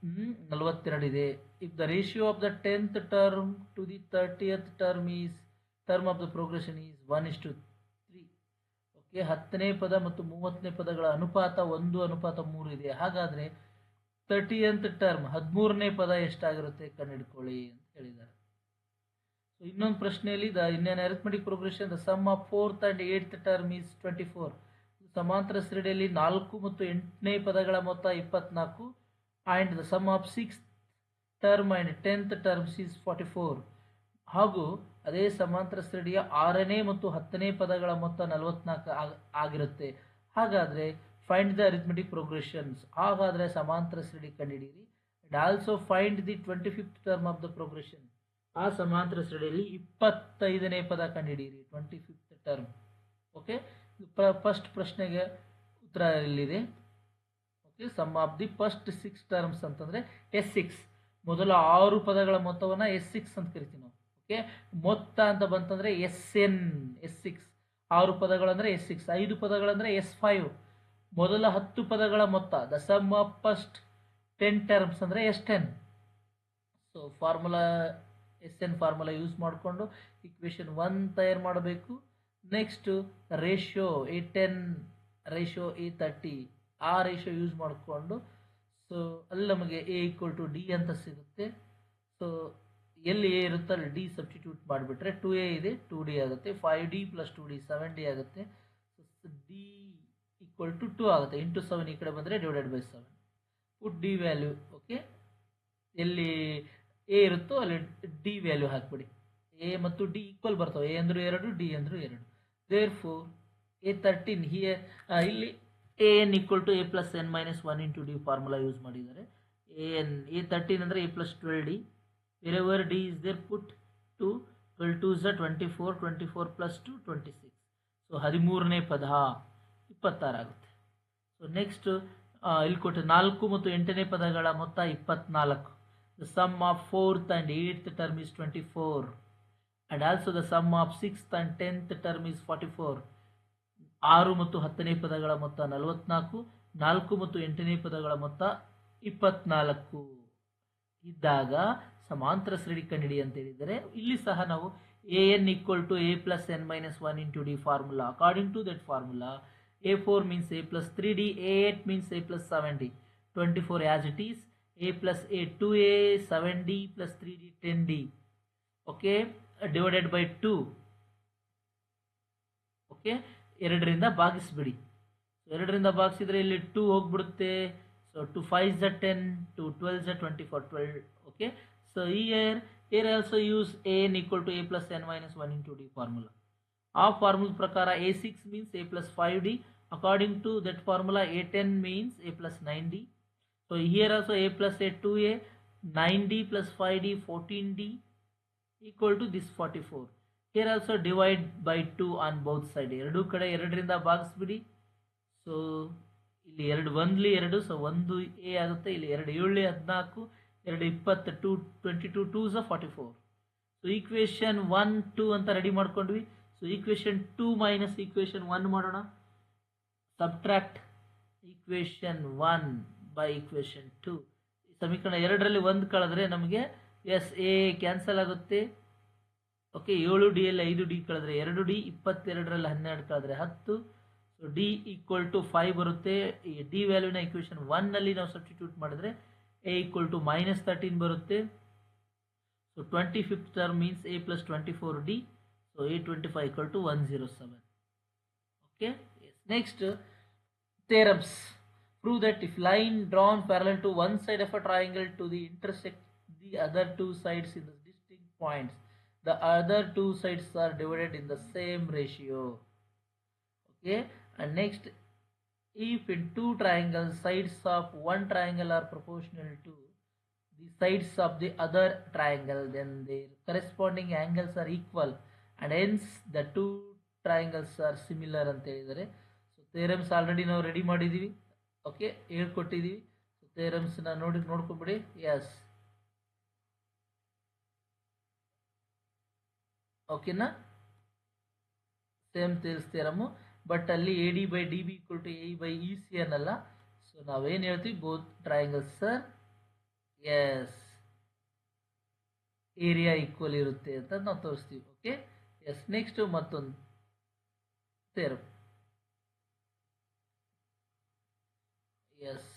42 ಇದೆ. If the ratio of the 10th term to the 30th term of the progression is 1:3. Okay, 10ನೇ ಪದ ಮತ್ತು 30ನೇ ಪದಗಳ ಅನುಪಾತ 1:3 ಇದೆ. ಹಾಗಾದರೆ 30th ಟರ್ಮ್ 13ನೇ ಪದ ಎಷ್ಟಾಗಿರುತ್ತೆ ಕಂಡುಹಿಡ್ಕೊಳ್ಳಿ ಅಂತ ಹೇಳಿದ್ದಾರೆ. ಸೊ ಇನ್ನೊಂದು ಪ್ರಶ್ನೆಯಲ್ಲಿ in an arithmetic progression the sum of 4th and 8th term is 24. ಸಮಾಂತರ ಶ್ರೇಣಿಯಲ್ಲಿ 4 ಮತ್ತು 8ನೇ ಪದಗಳ ಮೊತ್ತ 24 and the sum of 6th term and 10th terms is 44. ಹಾಗೂ ಅದೇ ಸಮಾಂತರ ಶ್ರೇಣಿಯ 6ನೇ ಮತ್ತು 10ನೇ ಪದಗಳ ಮೊತ್ತ 44 ಆಗಿರುತ್ತೆ. ಹಾಗಾದರೆ ಫೈಂಡ್ ದ ಅರಿಥಮೆಟಿಕ್ ಪ್ರೋಗ್ರೆಷನ್ಸ್, ಹಾಗಾದರೆ ಸಮಾಂತರ ಶ್ರೇಣಿ ಕಂಡುಹಿಡಿಯಿರಿ. And also find the 25th term of the progression, ಆ ಸಮಾಂತರ ಶ್ರೇಣಿಯಲ್ಲಿ 25ನೇ ಪದ ಕಂಡುಹಿಡಿಯಿರಿ, 25th ಟರ್ಮ್. ಓಕೆ, ಫಸ್ಟ್ ಪ್ರಶ್ನೆಗೆ ಉತ್ತರ ಇಲ್ಲಿದೆ. Okay, sum of the first 6 terms ಅಂತಂದರೆ S6, ಮೊದಲ 6 ಪದಗಳ ಮೊತ್ತವನ್ನು S6 ಅಂತ ಕರಿತೀವಿ ನಾವು. ಓಕೆ, ಮೊತ್ತ ಅಂತ ಬಂತಂದರೆ SN, S6. 6 ಪದಗಳಂದರೆ S6, 5 ಪದಗಳಂದರೆ S5. ಮೊದಲ 10 ಪದಗಳ ಮೊತ್ತ the sum of first 10 terms ಅಂದರೆ S10. So formula SN formula use ಮಾಡಿಕೊಂಡು ಇಕ್ವೇಷನ್ 1 ತಯಾರು ಮಾಡಬೇಕು. Next ratio A10 ratio A30, ಆ ರೇಷಿಯೋ ಯೂಸ್ ಮಾಡಿಕೊಂಡು ಸೊ ಅಲ್ಲಿ ನಮಗೆ A = D ಅಂತ ಸಿಗುತ್ತೆ. ಸೊ ಎಲ್ಲಿ A ಇರುತ್ತೋ ಅಲ್ಲಿ D ಸಬ್ಸ್ಟಿಟ್ಯೂಟ್ ಮಾಡಿಬಿಟ್ರೆ 2A ಇದೆ, 2D ಆಗುತ್ತೆ. 5D + 2D 7D ಆಗುತ್ತೆ. D = 2 ಆಗುತ್ತೆ. ಇಂಟು 7 ಈ ಕಡೆ ಬಂದರೆ /7. ಪುಟ್ D ವ್ಯಾಲ್ಯೂ. ಓಕೆ, ಎಲ್ಲಿ A ಇರುತ್ತೋ ಅಲ್ಲಿ D ವ್ಯಾಲ್ಯೂ ಹಾಕ್ಬಿಡಿ. A ಮತ್ತು D ಈಕ್ವಲ್ ಬರ್ತವೆ. A ಅಂದರೂ 2, D ಅಂದರೂ 2. ದೇರ್ಫೋರ್ A13 ಹಿಯರ್ ಇಲ್ಲಿ AN = A + n - 1 × D formula use ಮಾಡಿದ್ದಾರೆ. A13 ಅಂದರೆ A + 12D. wherever D is there put 2. 12 2s are 24, 24 + 2 26. So 13ನೇ ಪದ 26 ಆಗುತ್ತೆ. ಸೊ ನೆಕ್ಸ್ಟ್ ಇಲ್ಲಿ ಕೊಟ್ಟು 4 ಮತ್ತು 8ನೇ ಪದಗಳ ಮೊತ್ತ 24. The sum of 4th and 8th term is 24. And also the sum of 6th and 10th term is 44. 6 ಮತ್ತು 10ನೇ ಪದಗಳ ಮೊತ್ತ 44, 4 ಮತ್ತು 8ನೇ ಪದಗಳ ಮೊತ್ತ 24 ಇದ್ದಾಗ ಸಮಾಂತರ ಶ್ರೇಣಿ ಕಂಡಿಡಿ ಅಂತ ಹೇಳಿದರೆ, ಇಲ್ಲಿ ಸಹ ನಾವು AN = A + n - 1 × D formula. According to that formula A4 means A + 3D, A8 means A + 7D, 24 as it is. A + A 2A, 7D + 3D 10D. Okay, divided by 2. Okay, 2ರಿಂದ ಭಾಗಿಸ್ಬಿಡಿ. 2ರಿಂದ ಭಾಗಿಸಿದ್ರೆ ಇಲ್ಲಿ 2 ಹೋಗ್ಬಿಡುತ್ತೆ. So 2 5s are 10, 2 12s are 24, 12. Okay, so here also use AN = A + n - 1 × D formula. ಆ formula ಪ್ರಕಾರ A6 means A + 5D. According to that formula A10 means A + 9D. So here also A + A 2A, 9D + 5D 14D = this 44. Here also divide by 2 on both side. ಎರಡೂ ಕಡೆ 2ರಿಂದ ಭಾಗಿಸ್ಬಿಡಿ. So ಇಲ್ಲಿ 2 1ಲಿ 2, so 1A ಆಗುತ್ತೆ. ಇಲ್ಲಿ 2 7 14, 2 20 2 22 2s are 44. So equation 1 2 ಅಂತ ready ಮಾಡ್ಕೊಂಡ್ವಿ. So equation 2 minus equation 1 ಮಾಡೋಣ. Subtract equation 1 by equation 2. ಸಮೀಕರಣ 2ರಲ್ಲಿ 1 ಕಳೆದ್ರೆ ನಮಗೆ A ಕ್ಯಾನ್ಸಲ್ ಆಗುತ್ತೆ. ಓಕೆ, 7D ಯಲ್ಲಿ 5D ಕಳೆದ್ರೆ 2D, 22ರಲ್ಲಿ 12 ಕಳೆದ್ರೆ 10. ಸೊ D = 5 ಬರುತ್ತೆ. ಈ D ವ್ಯಾಲ್ಯೂನ ಈಕ್ವೇಷನ್ 1ನಲ್ಲಿ ನಾವು ಸಬ್ಸ್ಟಿಟ್ಯೂಟ್ ಮಾಡಿದ್ರೆ A = -13 ಬರುತ್ತೆ. So 25th term means A + 24D. So A25 = 107. Okay, yes. Next, theorems. Prove that if line drawn parallel to one side of a triangle to the intersect the other two sides in the distinct points, the other two sides are divided in the same ratio. Okay, and next, if in two triangles sides of one triangle are proportional to the sides of the other triangle, then their corresponding angles are equal and hence the two triangles are similar ಅಂತ ಹೇಳಿದ್ದಾರೆ. So theorems already ನಾವು ready ಮಾಡಿದ್ದೀವಿ. Okay, ಹೇಳ್ಕೊಟ್ಟಿದ್ದೀವಿ. So ಥಿಯರಮ್ಸ್ನ ನೋಡ್ಕೊಂಬಿಡಿ. Yes, ಓಕೆನಾ? Same theorem, but ಅಲ್ಲಿ AD/DB = AE/EC ಅನ್ನಲ್ಲ. ಸೊ ನಾವೇನು ಹೇಳ್ತೀವಿ, both triangles sir yes area equal ಇರುತ್ತೆ ಅಂತ ನಾವು ತೋರಿಸ್ತೀವಿ. Okay, yes. ನೆಕ್ಸ್ಟ್ ಮತ್ತೊಂದು ಥಿಯರಮ್. ಎಸ್,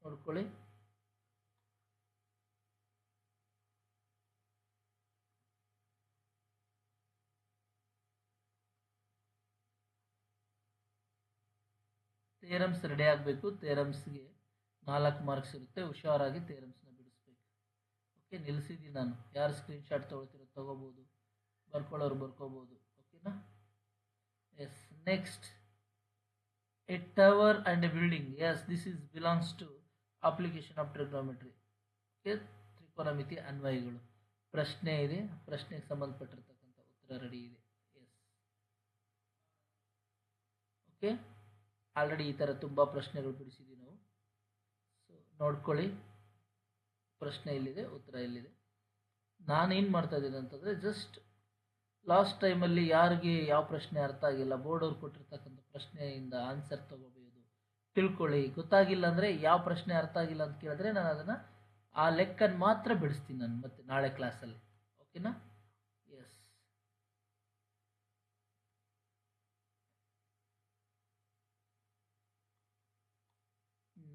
ನೋಡ್ಕೊಳ್ಳಿ. ಥಿಯರಮ್ಸ್ ರೆಡಿ ಆಗಬೇಕು. ಥಿಯರಮ್ಸ್ಗೆ 4 ಮಾರ್ಕ್ಸ್ ಇರುತ್ತೆ. ಹುಷಾರಾಗಿ ಥಿಯರಮ್ಸ್ನ ಬಿಡಿಸ್ಬೇಕು. ಓಕೆ, ನಿಲ್ಲಿಸಿದ್ದೀನಿ ನಾನು. ಯಾರು ಸ್ಕ್ರೀನ್ಶಾಟ್ ತೊಗೊಳ್ತಿರೋ ತೊಗೋಬೋದು, ಬರ್ಕೊಳ್ಳೋರು ಬರ್ಕೋಬೋದು. ಓಕೆನಾ? Yes. Next, a tower and a building. Yes, this is belongs to application of trigonometry. Okay, ತ್ರಿಕೋನಮಿತಿ ಅನ್ವಯಗಳು ಪ್ರಶ್ನೆ ಇದೆ. ಪ್ರಶ್ನೆಗೆ ಸಂಬಂಧಪಟ್ಟಿರ್ತಕ್ಕಂಥ ಉತ್ತರ ರೆಡಿ ಇದೆ. ಎಸ್, ಓಕೆ, ಆಲ್ರೆಡಿ ಈ ಥರ ತುಂಬ ಪ್ರಶ್ನೆಗಳು ಬಿಡಿಸಿದ್ದೀವಿ ನಾವು. ಸೊ ನೋಡ್ಕೊಳ್ಳಿ, ಪ್ರಶ್ನೆ ಇಲ್ಲಿದೆ, ಉತ್ತರ ಇಲ್ಲಿದೆ. ನಾನೇನು ಮಾಡ್ತಾ ಇದ್ದೀನಿ ಅಂತಂದರೆ, ಜಸ್ಟ್ ಲಾಸ್ಟ್ ಟೈಮಲ್ಲಿ ಯಾರಿಗೆ ಯಾವ ಪ್ರಶ್ನೆ ಅರ್ಥ ಆಗಿಲ್ಲ, ಬೋರ್ಡ್ ಅವ್ರು ಕೊಟ್ಟಿರ್ತಕ್ಕಂಥ ಪ್ರಶ್ನೆಯಿಂದ ಆನ್ಸರ್ ತಗೋಬೋದು, ತಿಳ್ಕೊಳ್ಳಿ. ಗೊತ್ತಾಗಿಲ್ಲ ಅಂದರೆ ಯಾವ ಪ್ರಶ್ನೆ ಅರ್ಥ ಆಗಿಲ್ಲ ಅಂತ ಕೇಳಿದ್ರೆ ನಾನು ಅದನ್ನು ಆ ಲೆಕ್ಕನ್ನು ಮಾತ್ರ ಬಿಡಿಸ್ತೀನಿ ನಾನು ಮತ್ತೆ ನಾಳೆ ಕ್ಲಾಸಲ್ಲಿ. ಓಕೆನಾ? ಎಸ್.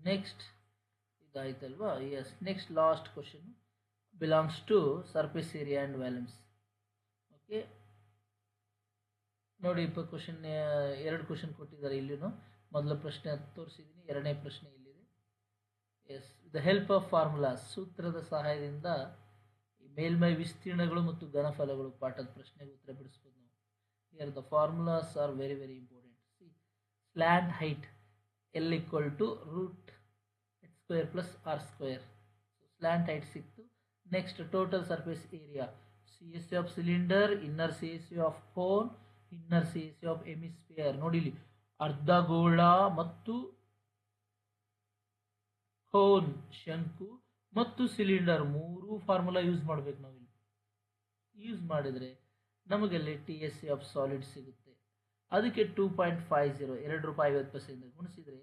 ನೆಕ್ಸ್ಟ್ ಇದಾಯ್ತಲ್ವಾ? Yes. Next last question belongs to surface area and volumes. Okay, ನೋಡಿ ಕ್ವಶನ್ 2 ಕ್ವಶನ್ ಕೊಟ್ಟಿದ್ದಾರೆ. ಇಲ್ಲಿನೂ ಮೊದಲ ಪ್ರಶ್ನೆ ತೋರಿಸಿದ್ದೀನಿ, ಎರಡನೇ ಪ್ರಶ್ನೆ ಇಲ್ಲಿದೆ. Yes. The help of formulas, ಸೂತ್ರದ ಸಹಾಯದಿಂದ ಮೇಲ್ಮೈ ವಿಸ್ತೀರ್ಣಗಳು ಮತ್ತು ಘನಫಲಗಳು ಪಾಠದ ಪ್ರಶ್ನೆಗೆ ಉತ್ತರ ಬಿಡಿಸ್ಬೋದು ನಾವು. Here the formulas are very very important. See, slant height L = √h² + r². Slant height ಸಿಕ್ತು. Next total surface area, CSA of cylinder, inner CSA of cone, inner CSA of hemisphere. ನೋಡಿ ಇಲ್ಲಿ ಅರ್ಧಗೋಳ ಮತ್ತು ಕೋನ್, ಶಂಕು ಮತ್ತು cylinder 3 formula use ಮಾಡಬೇಕು ನಾವು. ಇಲ್ಲಿ use ಮಾಡಿದರೆ ನಮಗಲ್ಲಿ TSA ಆಫ್ ಸಾಲಿಡ್ ಸಿಗುತ್ತೆ. ಅದಕ್ಕೆ 2.50 ₹2.50 ಗುಣಿಸಿದರೆ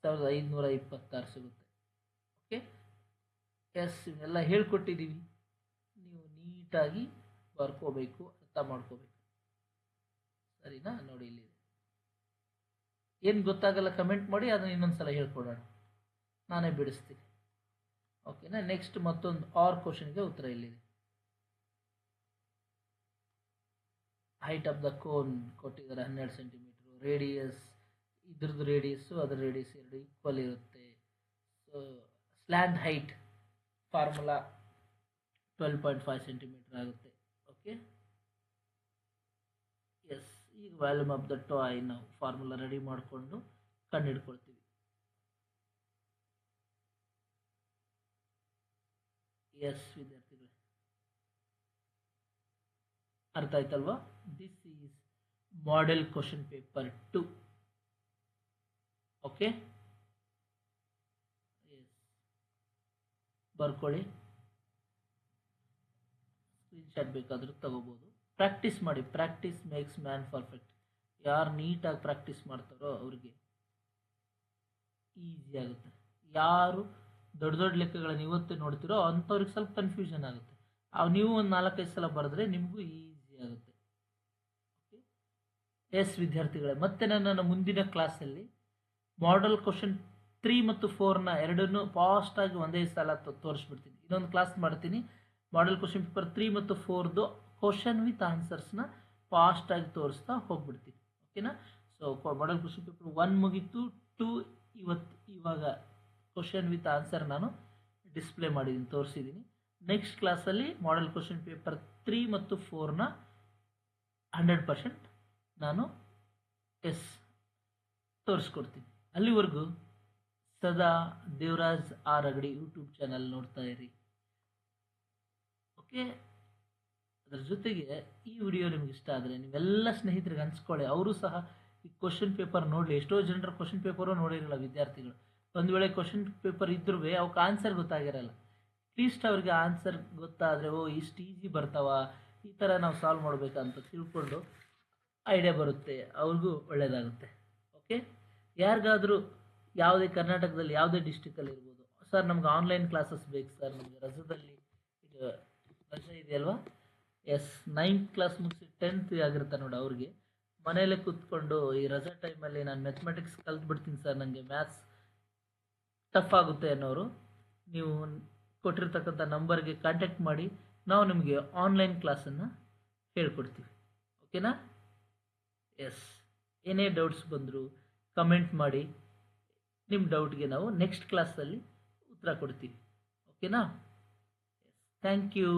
1526 ಸಿಗುತ್ತೆ. Okay, yes. ಇವನ್ನೆಲ್ಲ ಹೇಳ್ಕೊಟ್ಟಿದ್ದೀವಿ, ನೀವು ನೀಟಾಗಿ ಬರ್ಕೋಬೇಕು, ಅರ್ಥ ಮಾಡ್ಕೋಬೇಕು. ಸರಿನಾ? ನೋಡಿ ಇಲ್ಲಿ ಏನು ಗೊತ್ತಾಗಲ್ಲ ಕಮೆಂಟ್ ಮಾಡಿ, ಅದನ್ನು ಇನ್ನೊಂದ್ಸಲ ಹೇಳ್ಕೊಡೋಣ, ನಾನೇ ಬಿಡಿಸ್ತೀನಿ. ಓಕೆನಾ? ನೆಕ್ಸ್ಟ್ ಮತ್ತೊಂದು ಆರ್ ಕ್ವಶನ್ಗೆ ಉತ್ತರ ಇಲ್ಲಿದೆ. ಹೈಟ್ ಆಫ್ ದ ಕೋನ್ ಕೊಟ್ಟಿದ್ದಾರೆ 12 ಸೆಂಟಿಮೀಟರ್. ರೇಡಿಯಸ್, ಇದ್ರದ್ದು ರೇಡಿಯಸ್ಸು ಅದರ ರೇಡಿಯಸ್ 2 ಈಕ್ವಲ್ ಇರುತ್ತೆ. So slant height formula 12.5 centimetre ಆಗುತ್ತೆ. Okay, yes. ಈಗ ವ್ಯಾಲ್ಯೂಮ್ ಆಫ್ ದ ಟಾಯ್ ನಾವು ಫಾರ್ಮುಲಾ ರೆಡಿ ಮಾಡಿಕೊಂಡು ಕಂಡುಹಿಡ್ಕೊಳ್ತೀವಿ. ಎಸ್ ವಿದ್ಯಾರ್ಥಿಗಳೇ, ಅರ್ಥ ಆಯ್ತಲ್ವಾ? This is model question paper 2. Okay, yes. ಬರ್ಕೊಳ್ಳಿ, ಸ್ಕ್ರೀನ್ಶಾಟ್ ಬೇಕಾದರೂ ತಗೋಬೋದು. ಪ್ರಾಕ್ಟೀಸ್ ಮಾಡಿ, ಪ್ರಾಕ್ಟೀಸ್ ಮೇಕ್ಸ್ ಮ್ಯಾನ್ ಪರ್ಫೆಕ್ಟ್. ಯಾರು ನೀಟಾಗಿ ಪ್ರಾಕ್ಟೀಸ್ ಮಾಡ್ತಾರೋ ಅವ್ರಿಗೆ ಈಸಿ ಆಗುತ್ತೆ. ಯಾರು ದೊಡ್ಡ ದೊಡ್ಡ ಲೆಕ್ಕಗಳನ್ನು ಇವತ್ತೇ ನೋಡ್ತಿರೋ ಅಂಥವ್ರಿಗೆ ಸ್ವಲ್ಪ ಕನ್ಫ್ಯೂಷನ್ ಆಗುತ್ತೆ. ನೀವು ಒಂದು 4-5 ಸಲ ಬರೆದ್ರೆ ನಿಮಗೂ ಈಸಿ ಆಗುತ್ತೆ. ಓಕೆ, ಎಸ್ ವಿದ್ಯಾರ್ಥಿಗಳೇ, ಮತ್ತೆ ನನ್ನ ಮುಂದಿನ ಕ್ಲಾಸಲ್ಲಿ ಮಾಡೆಲ್ ಕ್ವಶನ್ 3 ಮತ್ತು 4ನ ಎರಡನ್ನೂ ಫಾಸ್ಟಾಗಿ ಒಂದೇ ಸಲ ತೋರಿಸ್ಬಿಡ್ತೀನಿ. ಇನ್ನೊಂದು ಕ್ಲಾಸ್ ಮಾಡ್ತೀನಿ, ಮಾಡೆಲ್ ಕ್ವಶನ್ ಪೇಪರ್ 3 ಮತ್ತು 4ದು ಕ್ವಶನ್ ವಿತ್ ಆನ್ಸರ್ಸ್ನ ಫಾಸ್ಟಾಗಿ ತೋರಿಸ್ತಾ ಹೋಗ್ಬಿಡ್ತೀನಿ. ಓಕೆನಾ? ಸೊ ಮಾಡೆಲ್ ಕ್ವಶನ್ ಪೇಪರ್ 1 ಮುಗೀತು, 2 ಇವಾಗ ಕ್ವಶನ್ ವಿತ್ ಆನ್ಸರ್ ನಾನು ಡಿಸ್ಪ್ಲೇ ಮಾಡಿದ್ದೀನಿ, ತೋರಿಸಿದ್ದೀನಿ. ನೆಕ್ಸ್ಟ್ ಕ್ಲಾಸಲ್ಲಿ ಮಾಡೆಲ್ ಕ್ವಶನ್ ಪೇಪರ್ 3 ಮತ್ತು 4ನ 100% ನಾನು ತೋರಿಸ್ಕೊಡ್ತೀನಿ. ಅಲ್ಲಿವರೆಗೂ ಸದಾ Devaraj R Agadi YouTube channel ನೋಡ್ತಾ ಇರಿ. ಓಕೆ, ಅದರ ಜೊತೆಗೆ ಈ ವಿಡಿಯೋ ನಿಮ್ಗೆ ಇಷ್ಟ ಆದರೆ ನೀವೆಲ್ಲ ಸ್ನೇಹಿತರಿಗೆ ಹಂಚ್ಕೊಳ್ಳಿ, ಅವರು ಸಹ ಈ ಕ್ವಶನ್ ಪೇಪರ್ ನೋಡಲಿ. ಎಷ್ಟೋ ಜನರ ಕ್ವಶನ್ ಪೇಪರು ನೋಡಿರಲ್ಲ ವಿದ್ಯಾರ್ಥಿಗಳು. ಒಂದು ವೇಳೆ ಕ್ವಶನ್ ಪೇಪರ್ ಇದ್ರೂ ಅವಕ್ಕೆ ಆನ್ಸರ್ ಗೊತ್ತಾಗಿರಲ್ಲ. ಅಟ್ಲೀಸ್ಟ್ ಅವ್ರಿಗೆ ಆನ್ಸರ್ ಗೊತ್ತಾದರೆ, ಓ ಇಷ್ಟು ಈಸಿ ಬರ್ತಾವ, ಈ ಥರ ನಾವು ಸಾಲ್ವ್ ಮಾಡಬೇಕಂತ ತಿಳ್ಕೊಂಡು ಐಡಿಯಾ ಬರುತ್ತೆ, ಅವ್ರಿಗೂ ಒಳ್ಳೆಯದಾಗುತ್ತೆ. ಓಕೆ, ಯಾರಿಗಾದರೂ ಯಾವುದೇ ಕರ್ನಾಟಕದಲ್ಲಿ ಯಾವುದೇ ಡಿಸ್ಟಿಕಲ್ಲಿ ಇರ್ಬೋದು, ಸರ್ ನಮ್ಗೆ ಆನ್ಲೈನ್ ಕ್ಲಾಸಸ್ ಬೇಕು ಸರ್, ನಮಗೆ ರಜದಲ್ಲಿ ಈಗ ರಜೆ ಇದೆಯಲ್ವಾ, ಎಸ್ 9th ಕ್ಲಾಸ್ ಮುಗಿಸಿ 10th ಆಗಿರುತ್ತೆ ನೋಡಿ, ಅವ್ರಿಗೆ ಮನೆಯಲ್ಲೇ ಕೂತ್ಕೊಂಡು ಈ ರಜಾ ಟೈಮಲ್ಲಿ ನಾನು ಮ್ಯಾಥಮೆಟಿಕ್ಸ್ ಕಲ್ತ್ಬಿಡ್ತೀನಿ ಸರ್, ನನಗೆ ಮ್ಯಾಥ್ಸ್ ಟಫ್ ಆಗುತ್ತೆ ಅನ್ನೋರು ನೀವು ಕೊಟ್ಟಿರ್ತಕ್ಕಂಥ ನಂಬರ್ಗೆ ಕಾಂಟ್ಯಾಕ್ಟ್ ಮಾಡಿ, ನಾವು ನಿಮಗೆ ಆನ್ಲೈನ್ ಕ್ಲಾಸನ್ನು ಹೇಳ್ಕೊಡ್ತೀವಿ. ಓಕೆನಾ? ಎಸ್. ಏನೇ ಡೌಟ್ಸ್ ಬಂದರೂ ಕಮೆಂಟ್ ಮಾಡಿ, ನಿಮ್ಮ ಡೌಟ್ಗೆ ನಾವು ನೆಕ್ಸ್ಟ್ ಕ್ಲಾಸಲ್ಲಿ ಉತ್ತರ ಕೊಡ್ತೀವಿ. ಓಕೆನಾ? ಎಸ್. Thank you.